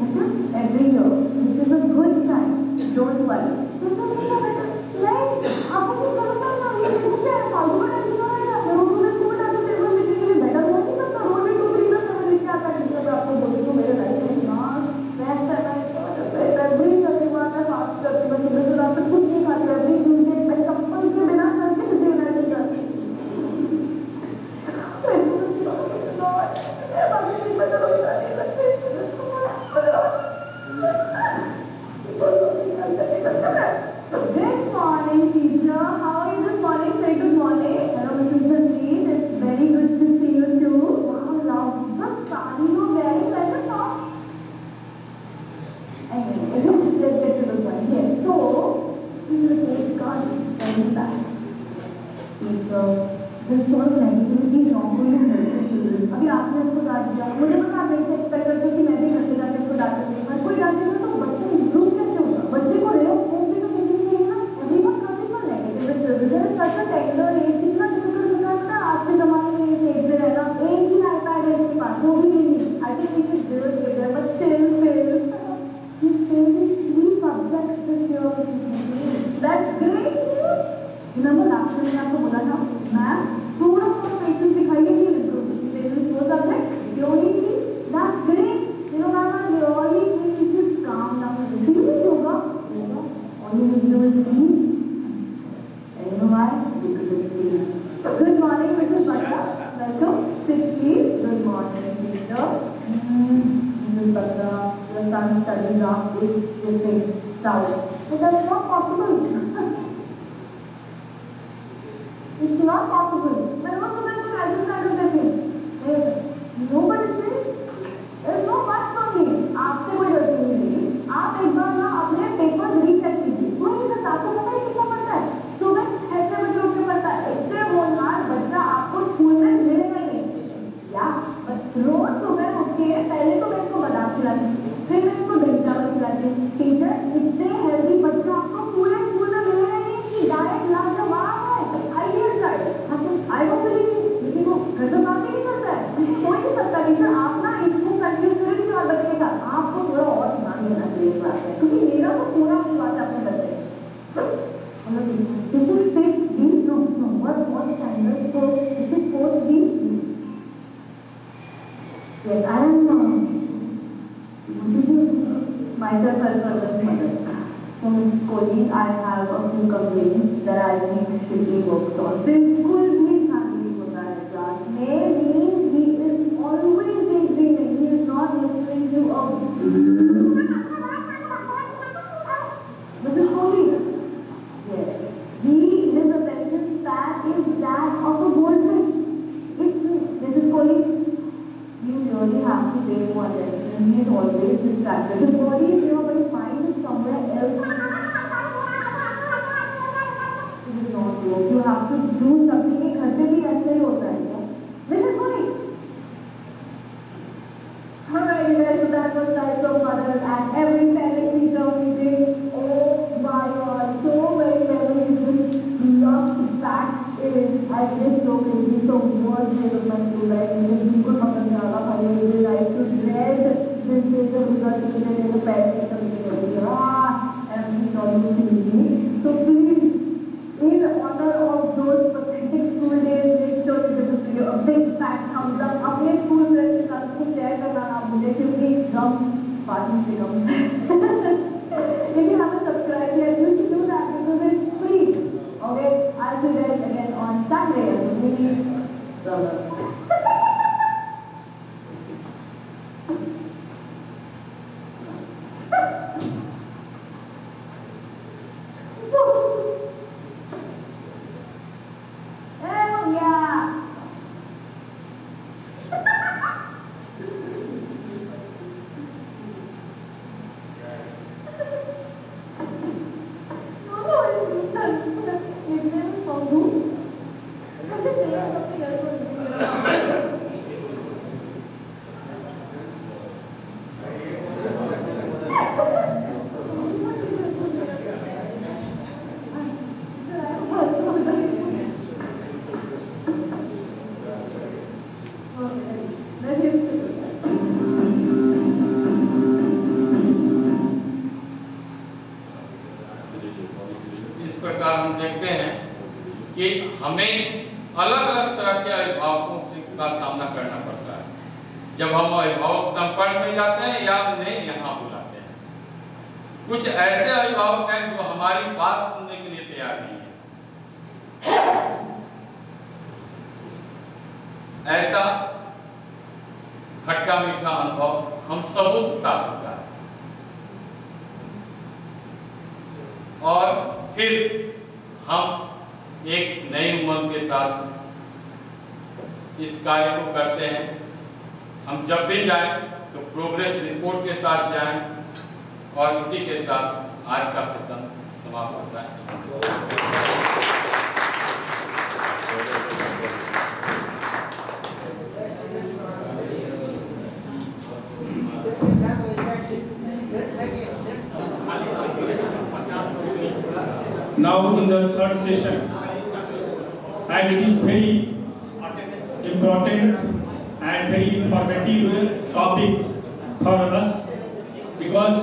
okay? Every year, which is a good sign. Don't worry. कितना कितना बेटा? नहीं, आपको कुछ समझता है ना? ये देखो क्या है, फालतू का टेंशन हो रहा है। मैं रोज सुबह स्कूल जाती हूँ, पेपर लिखने के लिए बैठा हुआ नहीं करता। रोज एक 2 3 समय लिख के आता है। टीचर मैं आपको बोलती हूँ मेरे लाइफ में इतना स्ट्रेस है ना, एवरी शनिवार मैं फास्ट करती हूँ, सुबह से रात तक कुछ नहीं खाती। एवरी ट्यूसडे मैं चप्पल के बिना करके डिनर नहीं करती। Good morning, teacher. How are you this morning? Say good morning. Hello, Mrs. Sanjeev. It's very good to see you too. Wow, love. What saree you're wearing like a top? Anyway, let's get to the point here. So, this God very bad. This sort of negativity is wrong for you. अभी आपने उसको डांट दिया, मुझे पता आप नहीं expect करते कि मैं भी घर से जाके उसको डांट सकती हूँ। कोई डांटेगा तो बच्चे इम्प्रूव कैसे होगा? बच्चे को रेव फोन भी तो किसी नहीं है ना। Everyone coming for negative is such a tender as. कितना डिफिकल्ट होता है ना आज के जमाने में ये एज में रहना। एक ही आईपैड है इसके पास, वो भी नहीं। I think we should do it together but still fail. He failed in 3 subjects this year. That's great news. Remember last time मैंने आपको बोला था मैम थोड़ा सा पेशेंस दिखाइए, ही इम्प्रूव। वो subject theory, that's great. You know, ma'am, theory means just calm down. Do you do yoga? All you need to do is breathe. And you know why? Because it's breathe. Good morning, Mrs. Bhatta. Welcome. Sit please. Good morning, teacher. Mrs. Bhatta, your son studies off this thing. proud. But that's not possible. It's not possible. मैं वो तुम्हें तो ऐसे कर देती हूँ. Nobody says. There's no but for me. आपसे कोई गलती नहीं है. आप एक बार ना अपने पेपर रीचेक कीजिए. कोई नहीं करता. आपको पता है कितना पड़ता है? सुबह 6 बजे उठ के पड़ता है. इससे होनहार बच्चा आपको स्कूल में मिलेगा नहीं. या रोज सुबह उठ के पहले तो मैं इसको बादाम खिलाती हूँ, फिर मैं इसको दही चावल खिलाती हूँ. टीचर इतने हेल्दी बच्चा आपको पूरे स्कूल में मिलेगा नहीं. इसकी डाइट लाजवाब है. Ideal diet. I don't believe लेकिन वो घर में काम नहीं करता है. कोई नहीं करता. टीचर आप ना इसको कंफ्यूज करें किसी और बच्चे के साथ. आपको थोड़ा और ध्यान देना चाहिए क्लास में, क्योंकि मेरा तो पूरा विश्वास है अपने बच्चे में. This is fake these groups. No, what standard? So this is for these. Yes, I am myself as a mother. From schooling, I have a few complaints that I think should be worked on. बिल्कुल भी शांति होता है class में. Means he is always daydreaming. He is not listening to a. This is schooling. Yes, his attention span is that of a goldfish. This is schooling. You really have to pay more attention. He is always distracted. His body is here, but his mind is somewhere else. This is not work. You have to do something. एक घर पे भी ऐसे ही होता है क्या? This is funny. Alright, guys, so that was Types of Mothers at every parent teacher meeting. Oh my God, so many memories. Love fact is, I get so crazy. So what day of my school life? बिल्कुल पसंद नहीं आता था. मुझे life to dread this day the result is मेरे parents coming and I'm sorry to leave me. So please, in honor of those pathetic school days, make sure you give this video a big fat thumbs up. अपने school friends के साथ कुछ share करना ना भूलें, क्योंकि हम party से कम. If you haven't subscribed yet, you should do that because it's free. Okay, I'll see you guys again on Saturday. इस प्रकार हम देखते हैं कि हमें अलग-अलग तरह के अभिभावकों का सामना करना पड़ता है जब हम अभिभावक संपर्क में जाते हैं या उन्हें यहाँ बुलाते हैं. कुछ ऐसे अभिभावक हैं जो हमारी बात सुनने के लिए तैयार नहीं है. ऐसा खट्टा मीठा अनुभव हम सबों के साथ होता है. और फिर हम एक नई उमंग के साथ इस कार्य को करते हैं. हम जब भी जाएं तो प्रोग्रेस रिपोर्ट के साथ जाएं. और इसी के साथ आज का सेशन समाप्त होता है. Now in the third session, and it is very important and very informative topic for us, because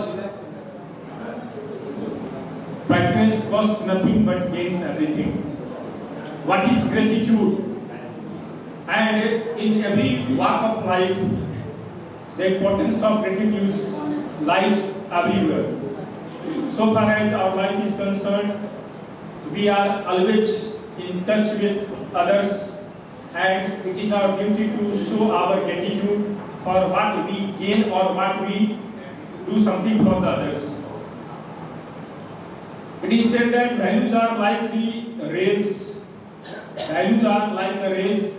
practice costs nothing but gains everything. What is gratitude? And in every walk of life, the importance of gratitude lies everywhere. So far as our life is concerned, we are always in touch with others, and it is our duty to show our gratitude for what we gain or what we do something for the others. It is said that values are like the rails. Values are like the rails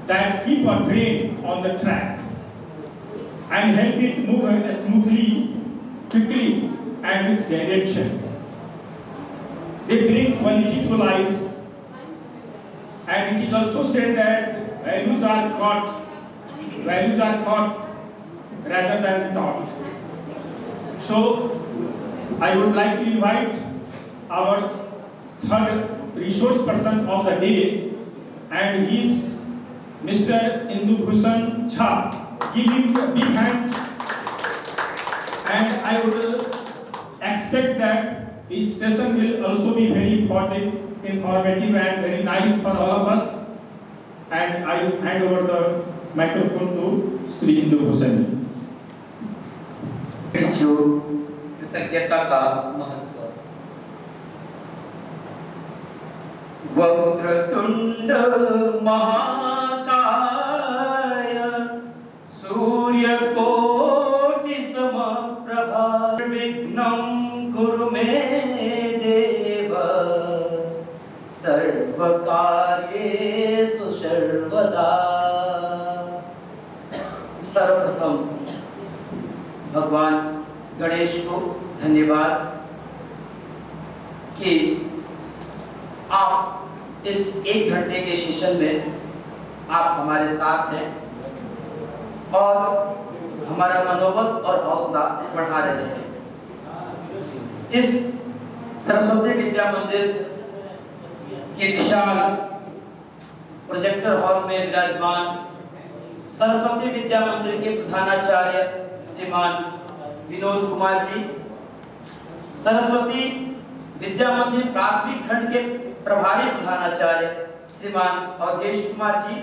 that keep a train on the track and help it move smoothly, quickly, and with direction. They bring quality to life, and it is also said that values are caught rather than taught. So, I would like to invite our third resource person of the day, and he is Mr. Indubhushan Jha. Give him big hands. And I would expect that his session will also be very important, informative, and very nice for all of us. And I hand over the microphone to Sri Indubhushan. कृतज्ञता का महत्व। वक्रतुंड महाकाय सूर्यकोटि समप्रभा निर्विघ्नं कुरु मे देव सर्वकार्येषु सर्वदा। सर्वप्रथम भगवान गणेश को धन्यवाद कि आप इस 1 घंटे के सेशन में आप हमारे साथ हैं और हमारा मनोबल और हौसला बढ़ा रहे हैं। इस सरस्वती विद्या मंदिर के विशाल प्रोजेक्टर हॉल में विराजमान सरस्वती विद्या मंदिर के प्रधानाचार्य श्रीमान विनोद कुमार जी, सरस्वती विद्या मंदिर प्राथमिक खंड के प्रभारी प्रधानाचार्य श्रीमान अवधेश कुमार जी,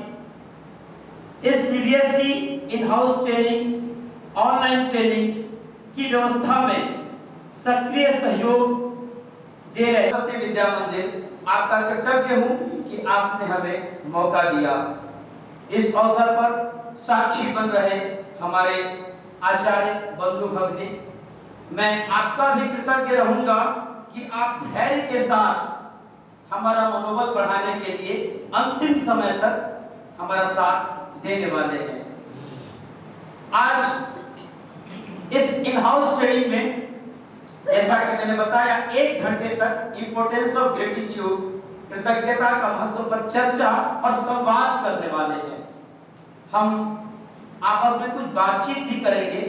इस CBSE in house training online training की व्यवस्था में सक्रिय सहयोग दे रहे सरस्वती विद्या मंदिर आपका कृतज्ञ हूं कि आपने हमें मौका दिया। इस अवसर पर साक्षी बन रहे हमारे आचार्य बंधु भगनी, मैं आपका भी कृतज्ञ रहूंगा कि आप धैर्य के साथ हमारा मनोबल बढ़ाने के लिए अंतिम समय तक हमारा साथ देने वाले हैं। आज इस इन हाउस ट्रेनिंग में जैसा कि मैंने बताया 1 घंटे तक इंपोर्टेंस ऑफ ग्रेटिट्यूड कृतज्ञता का महत्व पर चर्चा और संवाद करने वाले हैं। हम आपस में कुछ बातचीत भी करेंगे,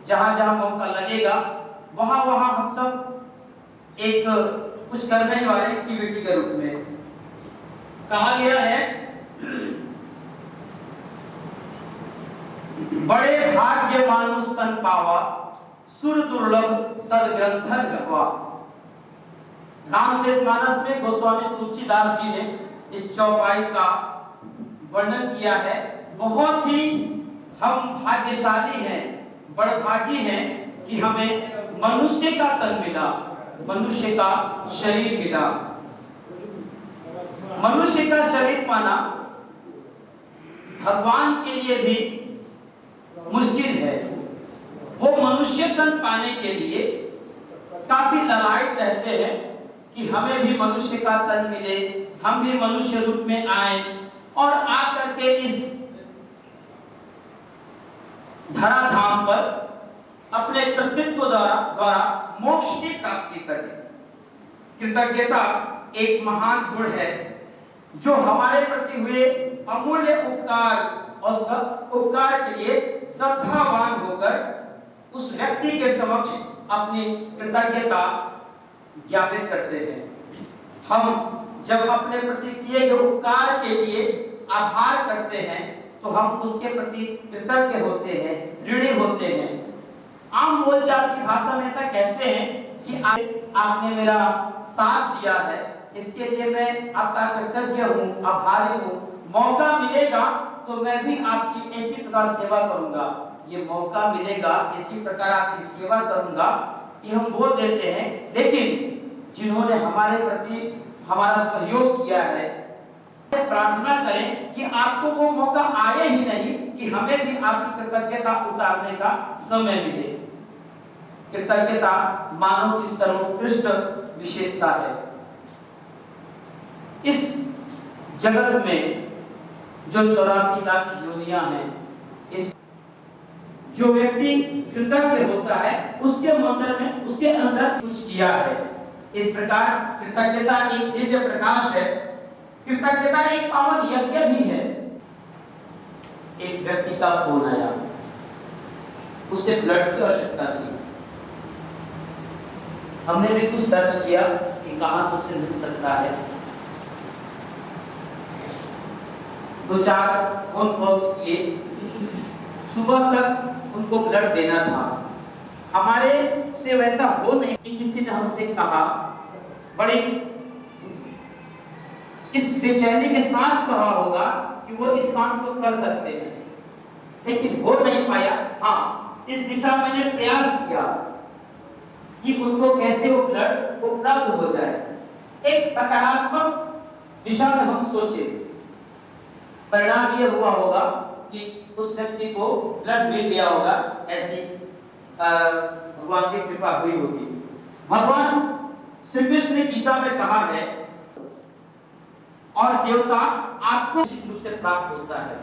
जहां मौका लगेगा वहां हम सब एक कुछ करने वाले एक्टिविटी के रूप में। कहा गया है बड़े भाग्य मानुष तन पावा सुर दुर्लभ सदग्रंथन गवा। रामचरितमानस में गोस्वामी तुलसीदास जी ने इस चौपाई का वर्णन किया है। बहुत ही हम भाग्यशाली हैं, बड़भागी हैं कि हमें मनुष्य का तन मिला, मनुष्य का शरीर मिला। मनुष्य का शरीर पाना भगवान के लिए भी मुश्किल है। वो मनुष्य तन पाने के लिए काफी ललायत रहते हैं कि हमें भी मनुष्य का तन मिले, हम भी मनुष्य रूप में आए और आकर के इस धराधाम पर अपने कर्तृत्व द्वारा मोक्ष की प्राप्ति करें। कृतज्ञता एक महान गुण है जो हमारे प्रति हुए अमूल्य उपकार और सब उपकार के लिए श्रद्धावान होकर उस व्यक्ति के समक्ष अपनी कृतज्ञता ज्ञापित करते हैं। हम जब अपने प्रति किए गए उपकार के लिए आभार करते हैं तो हम उसके प्रति कृतज्ञ होते हैं, ऋणी होते हैं। आम बोलचाल की भाषा में ऐसा कहते हैं कि आपने मेरा साथ दिया है, इसके लिए मैं आपका कृतज्ञ हूँ, आभारी हूँ। मौका मिलेगा तो मैं भी आपकी ऐसी प्रकार सेवा करूंगा, ये मौका मिलेगा इसी प्रकार आपकी सेवा करूंगा, ये हम बोल देते हैं। लेकिन जिन्होंने हमारे प्रति हमारा सहयोग किया है, प्रार्थना करें कि आपको वो मौका आए ही नहीं कि हमें भी आपकी कृतज्ञता उतारने का समय मिले। कृतज्ञता मानव की सर्वोत्कृष्ट विशेषता है। इस जगत में जो 84 लाख योनियां हैं, इस जो व्यक्ति कृतज्ञ होता है उसके मंत्र में, उसके अंदर कुछ किया है। इस प्रकार कृतज्ञता एक दिव्य प्रकाश है। कृतज्ञता एक पावन यज्ञ भी है। एक व्यक्ति का फोन आया, उसे ब्लड की आवश्यकता थी। हमने भी कुछ सर्च किया कि कहां से उसे मिल सकता है। 2-4 फोन कॉल्स किए, सुबह तक उनको ब्लड देना था। हमारे से वैसा हो नहीं कि किसी ने हमसे कहा, बड़ी इस बेचैनी के साथ कहा होगा कि वो इस काम को कर सकते हैं, लेकिन हो नहीं पाया। हाँ, इस दिशा में मैंने प्रयास किया कि उनको कैसे वो ब्लड उपलब्ध हो जाए। एक सकारात्मक दिशा में हम सोचे, परिणाम ये हुआ होगा कि उस व्यक्ति को ब्लड मिल गया होगा। ऐसी भगवान की कृपा हुई होगी। भगवान श्री कृष्ण ने गीता में कहा है, और देवता आपको निश्चित रूप से प्राप्त होता है।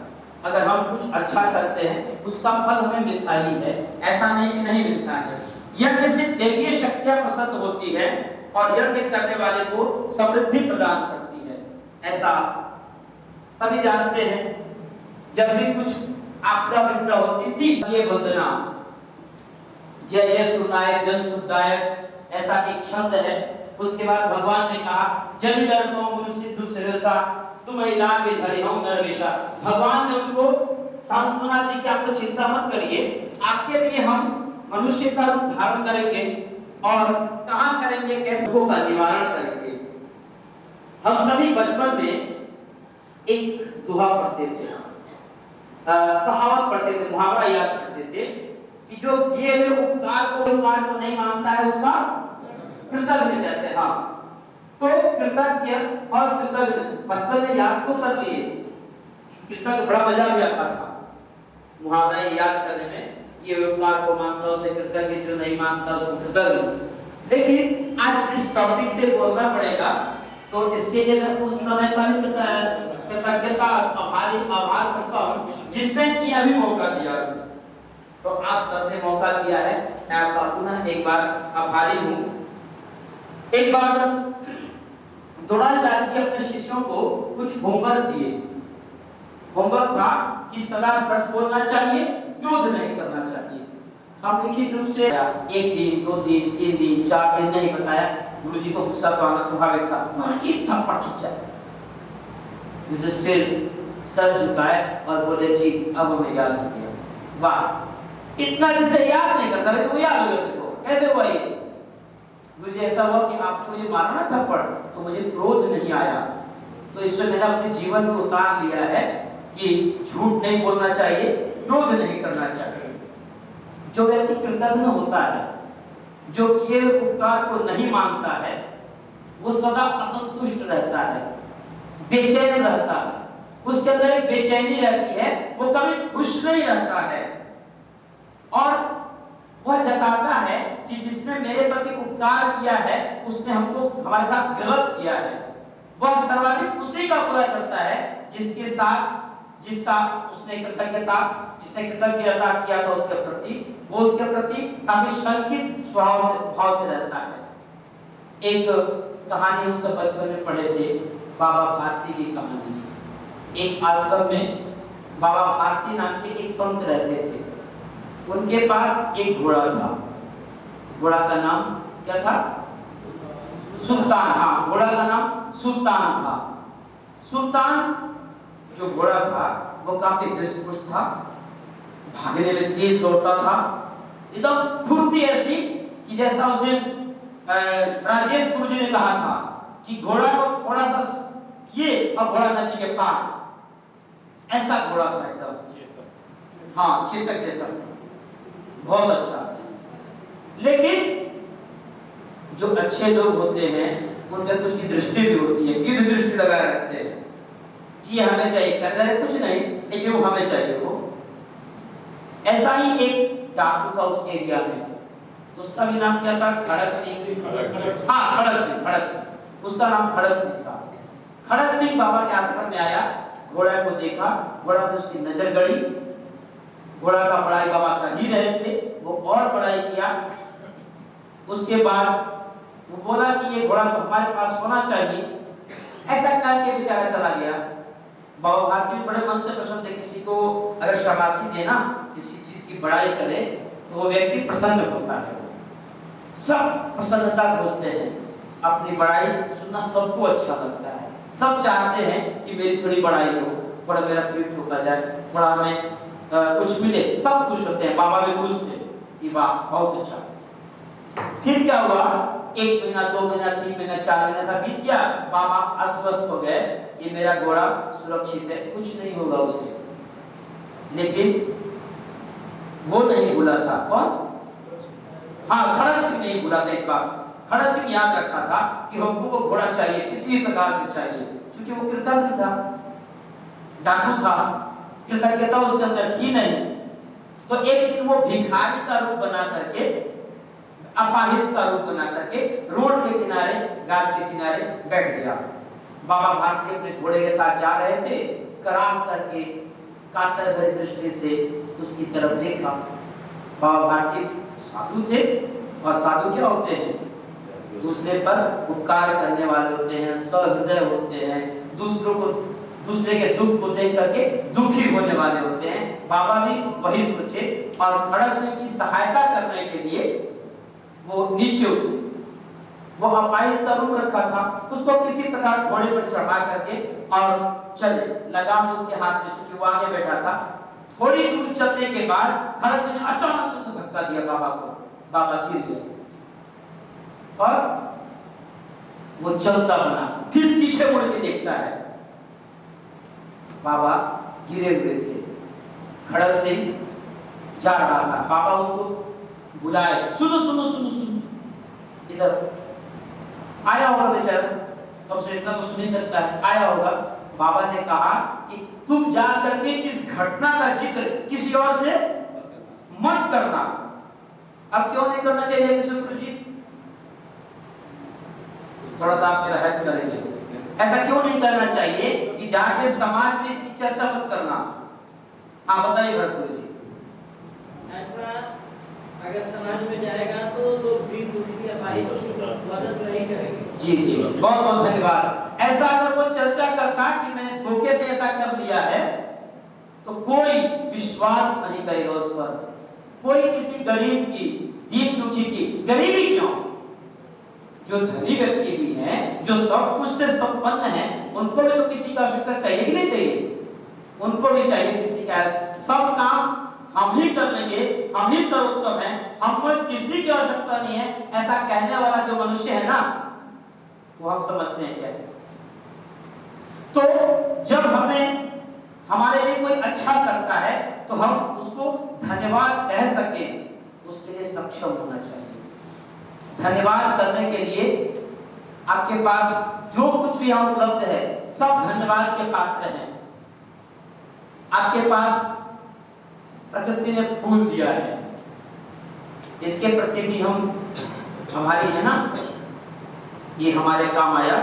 अगर हम कुछ अच्छा करते हैं उसका फल हमें मिलता ही है, ऐसा नहीं कि नहीं मिलता है। यज्ञ से दैवीय शक्तियां प्रसन्न होती है और यज्ञ करने वाले को समृद्धि प्रदान करती है। ऐसा सभी जानते हैं। जब भी कुछ आपदा विपदा होती थी, ये वंदना जय जय सुनायक जन सुखदायक, ऐसा एक छंद है। उसके बाद भगवान ने कहा, जन दर्पो मनुष्य सिद्धु श्रेयसा तुम इलाज भी धरे हो नरवेशा। भगवान ने उनको सांत्वना दी कि आप तो चिंता मत करिए, आपके लिए हम मनुष्य का रूप धारण करेंगे और कहां करेंगे, कैसे का निवारण करेंगे। हम सभी बचपन में एक दोहा पढ़ते थे, कहावत पढ़ते थे, मुहावरा याद करते थे कि जो किए हुए उपकार को नहीं मानता है उसका कृतज्ञ कहते हैं। हाँ, तो कृतज्ञ और कृतज्ञ बचपन में याद तो कर लिए, कृतज्ञ बड़ा मजा भी आता था मुहावरा याद करने में। ये उपकार को मानता उसे कृतज्ञ, जो नहीं मानता उसको कृतज्ञ। लेकिन आज इस टॉपिक पे बोलना पड़ेगा, तो इसके लिए मैं उस समय का भी कृतज्ञता आभार करता हूँ जिसने यह भी मौका दिया। तो आप सबने मौका दिया है, मैं आपका पुनः एक बार आभारी हूँ। एक बार द्रोणाचार्य जी अपने शिष्यों को कुछ होमवर्क दिए। होमवर्क था कि सदा सच बोलना चाहिए, क्रोध नहीं करना चाहिए। हम लिखित रूप से 1 दिन 2 दिन 3 दिन 4 दिन नहीं बताया। गुरुजी को गुस्सा तो आना स्वाभाविक था, उन्होंने एक थप्पड़ खींचा। युधिष्ठिर सर झुकाए और बोले, जी अब हमें याद हो गया। वाह, इतना दिन से याद नहीं करता, तो याद हो गया। देखो कैसे हुआ ये। मुझे ऐसा हुआ कि आपको ये मारा ना थप्पड़, तो मुझे क्रोध नहीं आया। तो इससे मैंने अपने जीवन में उतार लिया है कि झूठ नहीं बोलना चाहिए, क्रोध नहीं करना चाहिए। जो व्यक्ति कृतज्ञ होता है, जो किए उपकार को नहीं मानता है, वो सदा असंतुष्ट रहता है, बेचैन रहता है, उसके अंदर एक बेचैनी रहती है, वो कभी खुश नहीं रहता है। और वह जताता है कि जिसने मेरे प्रति उपकार किया है उसने हमको हमारे साथ गलत किया है। वह सर्वाधिक उसी का बुरा करता है जिसके साथ जिसका उसने कृतज्ञता किया था उसके प्रति, वो उसके प्रति काफी शंकित भाव से रहता है। एक कहानी हम सब बचपन में पढ़े थे, बाबा भारती की कहानी। एक आश्रम में बाबा भारती नाम के एक संत रहते थे। उनके पास एक घोड़ा था। घोड़ा का नाम क्या था? सुल्तान। हाँ, घोड़ा का नाम सुल्तान था। सुल्तान जो घोड़ा था वो काफी हृष्ट-पुष्ट था, भागने में तेज दौड़ता था, एकदम फुर्ती ऐसी कि जैसा उसने राजेश गुरु जी ने कहा था कि घोड़ा को थोड़ा सा ये और घोड़ा नदी के पार, ऐसा घोड़ा था एकदम। हाँ, चेतक जैसा, बहुत अच्छा। लेकिन जो अच्छे लोग होते हैं उनका कुछ की दृष्टि भी होती है, गिद्ध दृष्टि लगाए रखते हैं कि हमें चाहिए, कहते हैं कुछ नहीं लेकिन वो हमें चाहिए। वो ऐसा ही एक डाकू था उस एरिया में। उसका भी नाम क्या था? खड़ग सिंह। हाँ, खड़ग सिंह। उसका नाम खड़ग सिंह था। खड़ग सिंह बाबा के आश्रम में आया, घोड़ा को देखा, घोड़ा पे उसकी नजर गड़ी। घोड़ा का पढ़ाई बाबा कर ही रहे थे, वो और पढ़ाई किया। उसके बाद वो बोला कि ये घोड़ा तो हमारे पास होना चाहिए। ऐसा कह के बेचारा चला गया। बाबा भारती बड़े मन से प्रसन्न थे। किसी को अगर शाबाशी देना, किसी चीज की बड़ाई करे तो वो व्यक्ति प्रसन्न होता है। सब प्रसन्नता खोजते हैं, अपनी बड़ाई सुनना सबको अच्छा लगता है। सब चाहते हैं कि मेरी थोड़ी बड़ाई हो, थोड़ा मेरा पेट होता जाए, थोड़ा हमें कुछ मिले। सब खुश होते हैं। बाबा भी खुश थे कि वाह बहुत अच्छा। फिर क्या हुआ? 1 महीना, 2 महीना, 3 महीना, 4 महीना ऐसा बीत गया। बाबा अस्वस्थ हो गए कि मेरा घोड़ा सुरक्षित है, कुछ नहीं होगा उसे। लेकिन वो नहीं भूला था। कौन? हाँ, खड़ग सिंह नहीं भूला था इस बात। खड़ग सिंह याद रखा था कि हमको वो घोड़ा चाहिए, किसी भी प्रकार से चाहिए, क्योंकि वो कृतज्ञ था, डाकू था, कृतज्ञता उसके अंदर थी नहीं। तो एक दिन वो भिखारी का रूप बना करके, अपाहिज का रूप बना करके रोड के किनारे, गाछ के किनारे बैठ गया। बाबा भारती अपने घोड़े के साथ जा रहे थे। कराह करके कातर भरी दृष्टि से उसकी तरफ देखा। बाबा भारती साधु थे, और साधु क्या होते हैं? दूसरे पर उपकार करने वाले होते हैं, सहृदय होते हैं, दूसरे के दुख को देख करके दुखी होने वाले होते हैं। बाबा भी वही सोचे और खड़ग सिंह की सहायता करने के लिए वो नीचे उतरे। वो अपाहिज का रूप रखा था, उसको किसी प्रकार घोड़े पर चढ़ा करके और चले। लगाम उसके हाथ में, चूंकि वो आगे बैठा था। थोड़ी दूर चलने के बाद खड़ग सिंह ने अचानक से धक्का दिया बाबा को। बाबा गिर गए और वो चलता बना। फिर पीछे मुड़ के देखता है, बाबा गिरे हुए थे। खड़ग सिंह जा रहा था। बाबा उसको बुलाए, सुनो सुनो सुनो सुनो, इधर आया होगा बेचारा, कब से इतना तो सुन नहीं सकता है, आया होगा। बाबा ने कहा कि तुम जा करके इस घटना का जिक्र किसी और से मत करना। अब क्यों नहीं करना चाहिए विश्वगुरु जी? थोड़ा सा आप मेरा हेल्प करेंगे। ऐसा क्यों नहीं करना चाहिए कि जाके समाज में इसकी चर्चा मत करना? हाँ बताइए भरतपुर जी। ऐसा अगर समाज में जाएगा तो लोग भी दुखी अपाहिज की मदद नहीं करेंगे। जी जी, बहुत बहुत धन्यवाद। ऐसा अगर वो चर्चा करता कि मैंने धोखे से ऐसा कर लिया है, तो कोई विश्वास नहीं करेगा उस पर। कोई किसी गरीब की, दीन दुखी की, गरीबी क्यों, जो धनी व्यक्ति भी हैं, जो सब कुछ से संपन्न हैं, उनको भी तो किसी की आवश्यकता चाहिए कि नहीं चाहिए? उनको भी चाहिए किसी का। सब काम हम ही कर लेंगे, हम ही सर्वोत्तम हैं, हमको किसी की आवश्यकता नहीं है, ऐसा कहने वाला जो मनुष्य है ना, वो हम समझते हैं क्या है। तो जब हमें हमारे लिए कोई अच्छा करता है तो हम उसको धन्यवाद कह सकें, उसके लिए सक्षम होना चाहिए। धन्यवाद करने के लिए आपके पास जो कुछ भी यहाँ उपलब्ध है, सब धन्यवाद के पात्र हैं। आपके पास प्रकृति ने फूल दिया है, इसके प्रति भी हमारी है ना, ये हमारे काम आया।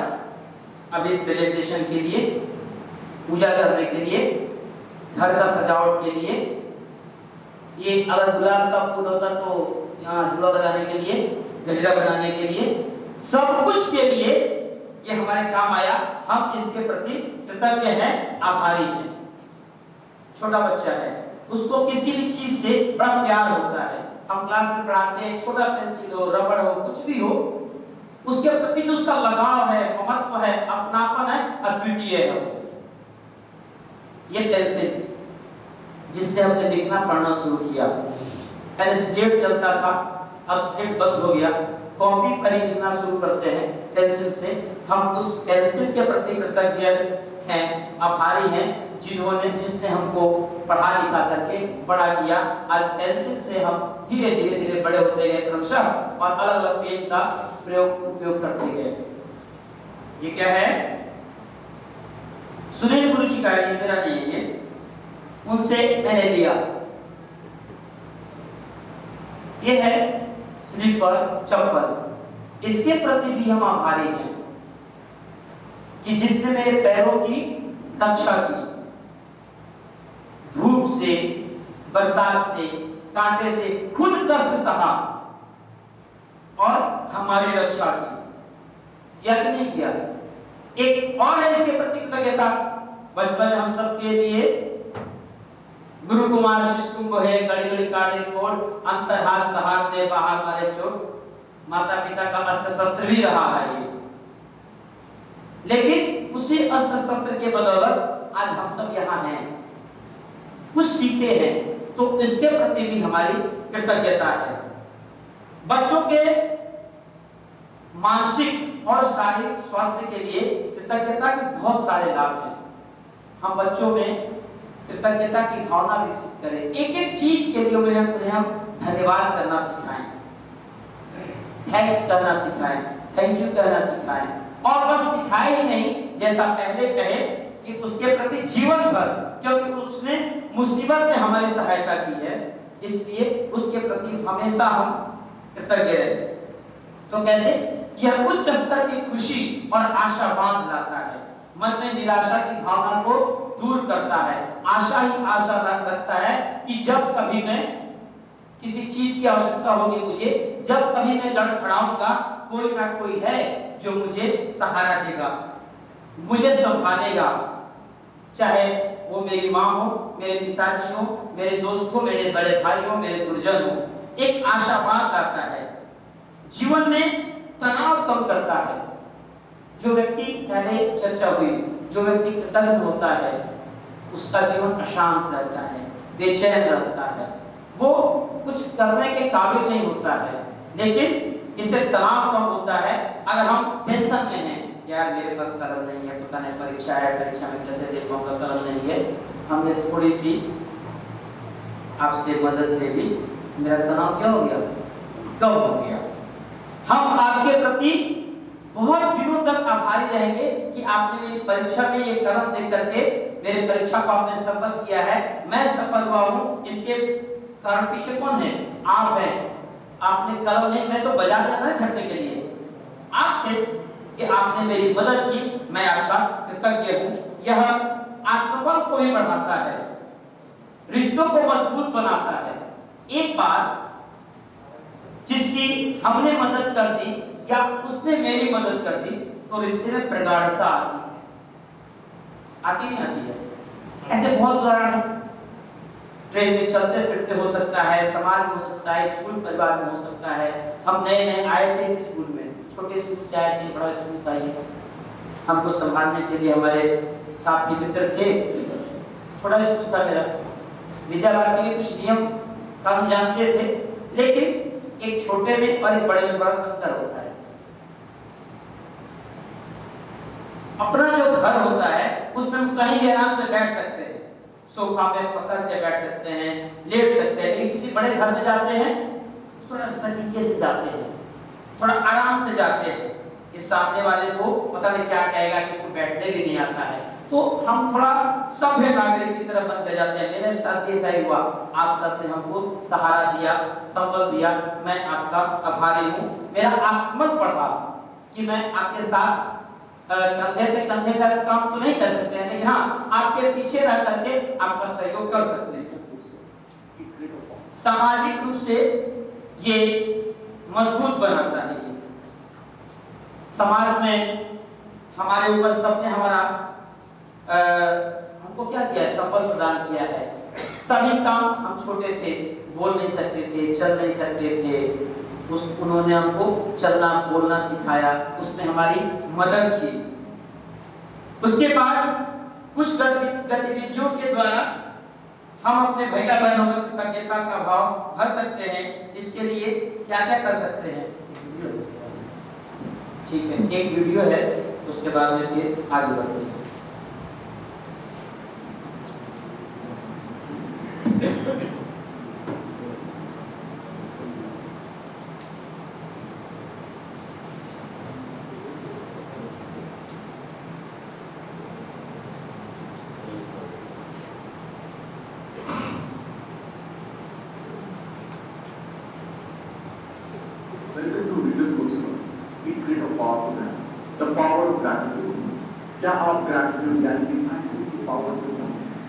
अभी प्रेजेंटेशन के लिए, पूजा करने के लिए, घर का सजावट के लिए। ये अगर गुलाब का फूल होता तो यहाँ झूला लगाने के लिए, गजरा बनाने के लिए, सब कुछ के लिए ये हमारे काम आया। हम इसके प्रति कृतज्ञ हैं, आभारी हैं। छोटा बच्चा है, उसको किसी भी चीज से बड़ा प्यार होता है। हम क्लास में पढ़ाते हैं, छोटा पेंसिल हो, रबड़ हो, कुछ भी हो, उसके प्रति जो उसका लगाव है, महत्व है, अपनापन है, अद्वितीय है। ये पेंसिल जिससे हमने लिखना पढ़ना शुरू किया, पहले स्लेट चलता था, अब स्लेट बंद हो गया, कॉपी पर ही लिखना शुरू करते हैं पेंसिल से। हम उस पेंसिल के प्रति कृतज्ञ हैं, आभारी हैं, जिसने हमको पढ़ा लिखा करके बड़ा किया। आज पेंसिल से हम धीरे धीरे बड़े होते गए क्रमशः, और अलग अलग पेन का उपयोग करते गए। ये क्या है? सुनील गुरु जी का है, मेरा नहीं है, ये उनसे मैंने लिया। ये है स्लीपर, चप्पल, इसके प्रति भी हम आभारी हैं कि जिसने मेरे पैरों की रक्षा की, धूप से, बरसात से, कांटे से खुद कष्ट सहा और हमारी रक्षा की। या कि नहीं किया? एक और है इसके प्रति कृतज्ञता। बचपन में हम सबके लिए गुरु कुमार शिष्य कुंभ है, गड़ी गड़ी काटे खोड़, अंतर हाथ सहार दे बाहर मारे चोट। माता पिता का अस्त्र शस्त्र भी रहा है ये, लेकिन उसी अस्त्र शस्त्र के बदौलत आज हम सब यहाँ हैं, कुछ सीखे हैं, तो इसके प्रति भी हमारी कृतज्ञता है। बच्चों के मानसिक और शारीरिक स्वास्थ्य के लिए कृतज्ञता के बहुत सारे लाभ हैं। हम बच्चों में कृतज्ञता की भावना विकसित करें, एक एक चीज के लिए उन्हें हम धन्यवाद करना सिखाएं, थैंक्स करना सिखाएं, थैंक यू कहना सिखाएं। और बस सिखाए ही नहीं, जैसा पहले कहे कि उसके प्रति जीवन भर, क्योंकि उसने मुसीबत में हमारी सहायता की है, इसलिए उसके प्रति हमेशा हम कृतज्ञ रहे। तो कैसे? यह उच्च स्तर की खुशी और आशावाद लाता है, मन में निराशा की भावना को दूर करता है, आशा ही आशा रखता है कि जब कभी मैं किसी चीज की आवश्यकता होगी मुझे, जब कभी मैं लड़खड़ाऊंगा, कोई ना कोई है जो मुझे सहारा देगा, मुझे संभालेगा, चाहे वो मेरी माँ हो, मेरे पिताजी हो, मेरे दोस्त हो, मेरे बड़े भाई हो, मेरे गुरुजन हो। एक आशावाद आता है, जीवन में तनाव कम करता है। जो व्यक्ति, पहले चर्चा हुई, जो व्यक्ति कृतज्ञ होता है उसका जीवन अशांत रहता है, बेचैन रहता है, वो कुछ करने के काबिल नहीं होता है, लेकिन इससे तनाव कम होता है। अगर हम टेंशन में हैं, यार मेरे पास कलम नहीं है, पता नहीं परीक्षा है, परीक्षा में कैसे दे पाऊंगा, कलम नहीं है, हमने थोड़ी सी आपसे मदद ले ली, मेरा तनाव क्या हो गया? कम हो गया। हम आपके प्रति बहुत दिनों तक आभारी रहेंगे कि आपने मेरी परीक्षा में ये कलम दे करके मेरी परीक्षा को आपने सफल किया है, मैं सफल हुआ हूँ। इसके कारण पीछे कौन है? आप हैं। आपने कलम नहीं, मैं तो बजा देता था खटने के लिए, आप थे कि आपने मेरी मदद की, मैं आपका कृतज्ञ हूँ। यह आत्मबल को भी बढ़ाता है, रिश्तों को मजबूत बनाता है। एक बार जिसकी हमने मदद कर दी या उसने मेरी मदद कर दी, तो रिश्ते में प्रगाढ़ता आती नहीं आती है? ऐसे बहुत उदाहरण है। ट्रेन में चलते फिरते हो सकता है, समाज में हो सकता है, स्कूल परिवार में हो सकता है। हम नए नए आए थे इस स्कूल में, छोटे स्कूल से आए थे, बड़ा स्कूल था ये, हमको संभालने के लिए हमारे साथी मित्र थे। छोटा स्कूल था मेरा, विद्या भारती के कुछ नियम हम जानते थे, लेकिन एक छोटे में और एक बड़े में बड़ा अंतर होता है। अपना जो घर होता है उसमें हम कहीं भी आराम से बैठ सकते हैं, सोफा पे पसर के बैठ सकते हैं, लेट सकते हैं। लेकिन किसी बड़े घर में जाते हैं थोड़ा सलीके से जाते हैं, थोड़ा आराम से जाते हैं। इस सामने वाले को पता नहीं क्या कहेगा, किसको बैठने भी नहीं आता है, तो हम थोड़ा सभ्य नागरिक की तरह बनते जाते हैं। मेरे साथ ऐसा ही हुआ, आप सबने हमको सहारा दिया, संबल दिया, मैं आपका आभारी हूँ। मेरा आत्मबल बढ़ा कि मैं आपके साथ कंधे से कंधे का काम तो नहीं कर सकते हैं, लेकिन हाँ आपके पीछे रह करके आपका सहयोग कर सकते हैं। सामाजिक रूप से ये मजबूत बनाता है। ये समाज में हमारे ऊपर सबने हमारा हमको क्या किया है? संबल प्रदान किया है। सभी काम, हम छोटे थे, बोल नहीं सकते थे, चल नहीं सकते थे, उन्होंने हमको चलना बोलना सिखाया, उसमें हमारी मदद की। उसके बाद कुछ गतिविधियों के द्वारा हम अपने भैया बहनों में कृतज्ञता का भाव भर सकते हैं। इसके लिए क्या क्या कर सकते हैं? ठीक है, एक वीडियो है, उसके बाद में फिर आगे बढ़ते हैं। ग्रैटिट्यूड। क्या आप ग्रैटिट्यूड यानी कि थैंक यू की पावर को जानते हैं?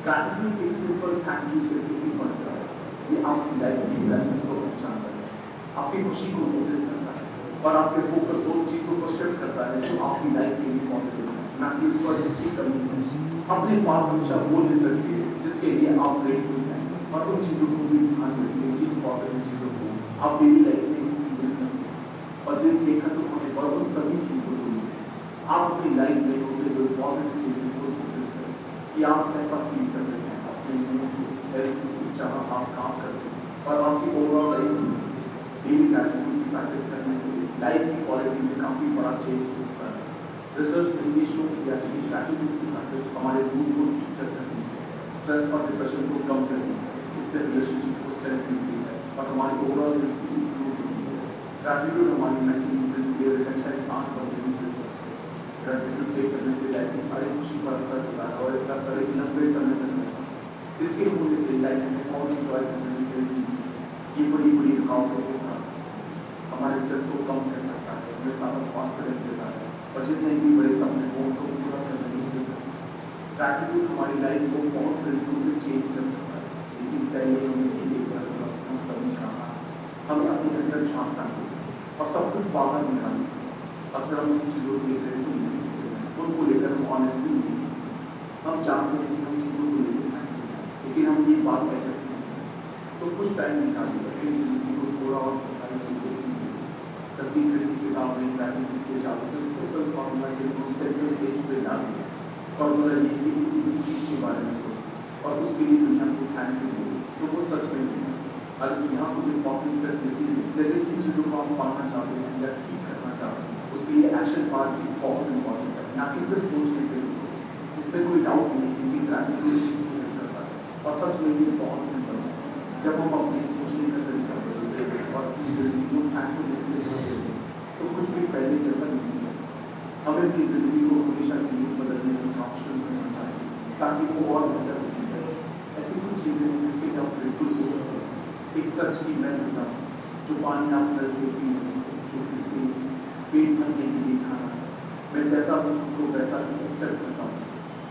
ग्रैटिट्यूड एक सिंपल थैंक यू से भी बनता है। ये आपकी लाइफ की ब्लेसिंग्स को पहचानता है, आपकी खुशी को नोटिस करता है और आपके फोकस दो चीजों को शिफ्ट करता है जो आपकी लाइफ के लिए पॉजिटिव है, ना कि इस पर जिसकी कमी है। अपने पास हमेशा वो लिस्ट रखिए जिसके लिए आप ग्रेटफुल हैं और उन चीजों को भी ध्यान रखिए जिन पॉजिटिव चीजों को आप डेली लाइफ में एक्सपीरियंस करते हैं और दिन के खत्म होने पर उन सभी चीजों को आप अपनी लाइफ में होते हुए पॉजिटिव चीजों को नोटिस करें कि आप कैसा फील कर रहे हैं अपने हेल्थ जहाँ आप काम करते हैं और आपकी ओवरऑल लाइफ डेली ग्रैटिट्यूड की प्रैक्टिस करने से लाइफ की क्वालिटी में काफी बड़ा चेंज होता है। रिसर्च ने ये शो किया कि ग्रैटिट्यूड की प्रैक्टिस हमारे मूड को ठीक कर सकती है, स्ट्रेस और डिप्रेशन को कम करती है, इससे रिलेशनशिप को स्ट्रेंथ मिलती है और हमारी ओवरऑल इंप्रूव होती है। ग्रैटिट्यूड हमारी मेंटल रिटेंशन आंख पर नहीं मिलती है। ग्रैटिट्यूड पे करने से लाइफ की सारी खुशी पर असर होता है और इसका असर एक लंबे समय तक रहता है। इसके होने से लाइफ में और इंजॉय करने के ये बड़ी बड़ी रुकावटों को हमारे स्ट्रेस को कम कर सकता है, हमें ज्यादा कॉन्फिडेंस देता है और जितने भी बड़े सपने हो उनको पूरा करने में देता है। ग्रैटिट्यूड हमारी लाइफ को बहुत तरीकों से चेंज कर सकता है, लेकिन पहले हमें एक कभी कहा हमें अपने अंदर झांकना और सब कुछ बाहर निकालना। अक्सर हम उन चीज़ों को लेकर उनको लेकर हम ऑनेस्टली नहीं, हम जानते हैं कि हम चीज़ों को लेकर लेकिन हम ये बात कह सकते हैं तो कुछ टाइम निकालिए थोड़ा और सीक्रेट की किताब में ग्रैटिट्यूड के जाते सिंपल फॉर्मूला जिनको सेंट्रल स्टेज पे डाल दिया फॉर्मूला ये कि किसी भी चीज़ के बारे में सोचो और उसके लिए दुनिया को थैंक यू दो तो वो सच में नहीं है। अगर यहाँ कुछ इंपॉर्टेंट स्टेप जैसे जिन चीज़ों को हम पाना चाहते हैं या ठीक करना चाहते हैं उसके लिए एक्शन पार्ट भी बहुत इंपॉर्टेंट है, ना कि सिर्फ सोचने से इसमें कोई डाउट नहीं क्योंकि ग्रैटिट्यूड करता है और सच में ये बहुत सिंपल है। जब हम अपने सोचने का तरीका बदलते हैं और जिंदगी को थैंकफुल तो कुछ भी पहले जैसा नहीं है। हमें अपनी जिंदगी को हमेशा के लिए बदलने की ऑप्शन करना चाहिए ताकि वो और बेहतर होती है। ऐसी कुछ चीज़ें जिसके लिए आप बिल्कुल हो सकते हैं। एक सच की मैं बताऊँ जो पानी आप घर से पी जो किसी पेट भरने के लिए खाना मैं जैसा हूँ तो वैसा ही एक्सेप्ट करता हूँ।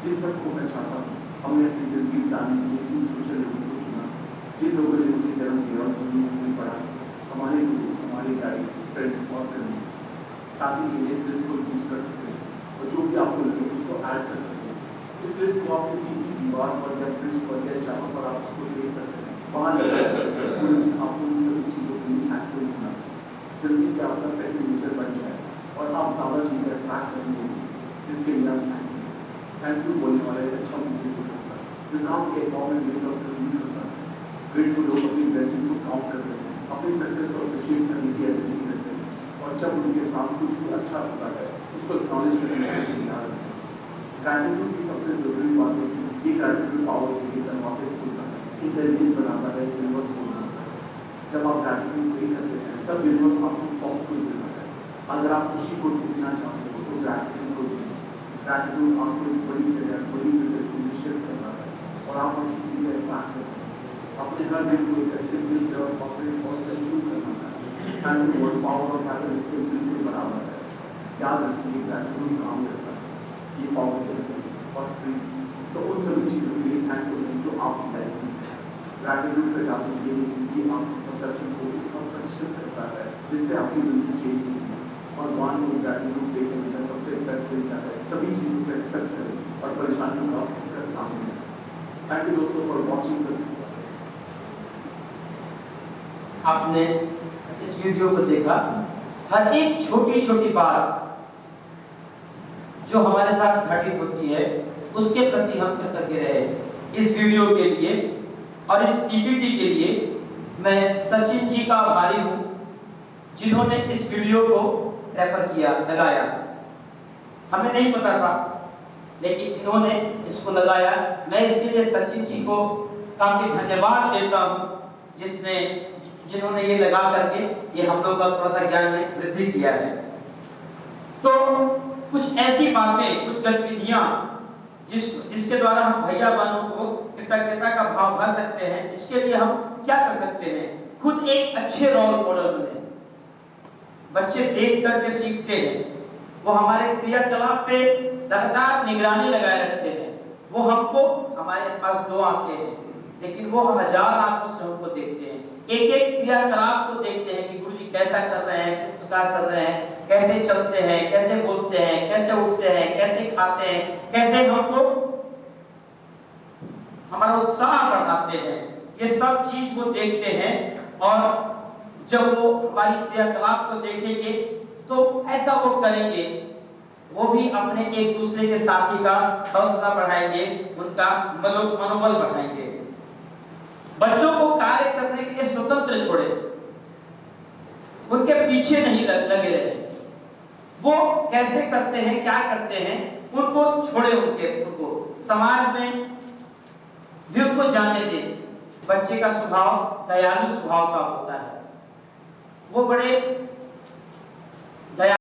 जिन सबको मैं चाहता हूँ हमने अपनी जिंदगी बिताने के लिए जिन सोशल लोगों को चुना, जिन लोगों ने मुझे जन्म दिया और जिन्होंने पढ़ा हमारे लोग हमारे गाइड फ्रेंड्स और करने ताकि ये लिस्ट को यूज कर सकते हैं और जो भी आपको लगे उसको ऐड कर सकते हैं। इस लिस्ट को आप किसी भी दीवार पर या फ्रिज पर या जहाँ पर आप उसको ले सकते हैं वहाँ लगा सकते हैं। आपको इन सभी चीज़ों के लिए थैंकफुल होना जल्दी कि आपका सेकंड नेचर बन जाए और आप ज़्यादा चीज़ें अट्रैक्ट करेंगे जिसके लिए आप थैंक यू बोलने वाले अच्छा मुझे होता है जो नाम के गवर्नमेंट यूज होता है। ग्रेटफुल लोग अपनी ब्लेसिंग को काउंट करते हैं, अपनी सक्सेस को अप्रिशिएट करने की एबिलिटी करते हैं और जब उनके साथ कुछ भी अच्छा होता है उसको एक्नॉलेज करने की तैयार रहते हैं। ग्रैटिट्यूड की सबसे जरूरी बात है कि ग्रैटिट्यूड पावर के दरवाजे खोलता है, इंटेलिजेंस बनाता है, यूनिवर्स खोलता है। जब आप ग्रैटिट्यूड नहीं करते हैं तब यूनिवर्स आपको पॉजिटिव देता है। अगर आप खुशी को ढूंढना चाहते हो तो ग्रैटिट्यूड को ढूंढें। ग्रैटिट्यूड आपको एक बड़ी जगह बड़ी जगह शिफ्ट करता है और आप अच्छी चीज़ें अट्रैक्ट करते हैं। अपने हर दिन को एक अच्छे दिल से और पॉजिटिव करना है और पावर और पैटर्न इसके बिल्कुल बराबर है। याद रखिए ग्रैटिट्यूड काम करता है ये पावर और फ्री तो उन सभी चीज़ों के लिए थैंकफुल है जो आपकी लाइफ में ग्रैटिट्यूड का जाते ये कि आपकी परसेप्शन को इसका शिफ्ट करता है जिससे आपकी जिंदगी चेंज होती है और वन को ग्रैटिट्यूड पे करने का सबसे बेस्ट तरीका है सभी चीज़ों को एक्सेप्ट करें और परेशानियों का उसका सामने है। थैंक यू दोस्तों फॉर वॉचिंग। आपने इस वीडियो को देखा, हर एक छोटी छोटी बात जो हमारे साथ घटित होती है उसके प्रति हम कृतज्ञ रहे। इस वीडियो के लिए और इस पीपीटी के लिए मैं सचिन जी का आभारी हूँ जिन्होंने इस वीडियो को रेफर किया, लगाया। हमें नहीं पता था लेकिन इन्होंने इसको लगाया। मैं इसके लिए सचिन जी को काफी धन्यवाद देता हूँ जिन्होंने ये लगा करके ये हम लोग का थोड़ा सा ज्ञान में वृद्धि किया है। तो कुछ ऐसी बातें, कुछ गतिविधियां जिसके द्वारा हम भैया बहनों को कृतज्ञता का भाव भर सकते हैं, इसके लिए हम क्या कर सकते हैं? खुद एक अच्छे रोल मॉडल बने। बच्चे देख करके सीखते हैं, वो हमारे क्रियाकलाप पे लगातार निगरानी लगाए रखते हैं। वो हमको, हमारे पास 2 आंखें हैं लेकिन वो 1000 आंखों से हमको देखते हैं, एक एक क्रियाकलाप को देखते हैं कि गुरुजी कैसा कर रहे हैं, किस प्रकार कर रहे हैं, कैसे चलते हैं, कैसे बोलते हैं, कैसे उठते हैं, कैसे खाते हैं, कैसे हमको हमारा उत्साह बढ़ाते हैं। ये सब चीज वो देखते हैं और जब वो हमारी क्रियाकलाप को देखेंगे तो ऐसा वो करेंगे, वो भी अपने एक दूसरे के साथी का हौसला बढ़ाएंगे, उनका मनोबल बढ़ाएंगे। बच्चों को कार्य करने के लिए स्वतंत्र छोड़े, उनके पीछे नहीं लगे रहे। वो कैसे करते हैं, क्या करते हैं, उनको छोड़े, उनको समाज में भी उनको जाने दें। बच्चे का स्वभाव दयालु स्वभाव का होता है, वो बड़े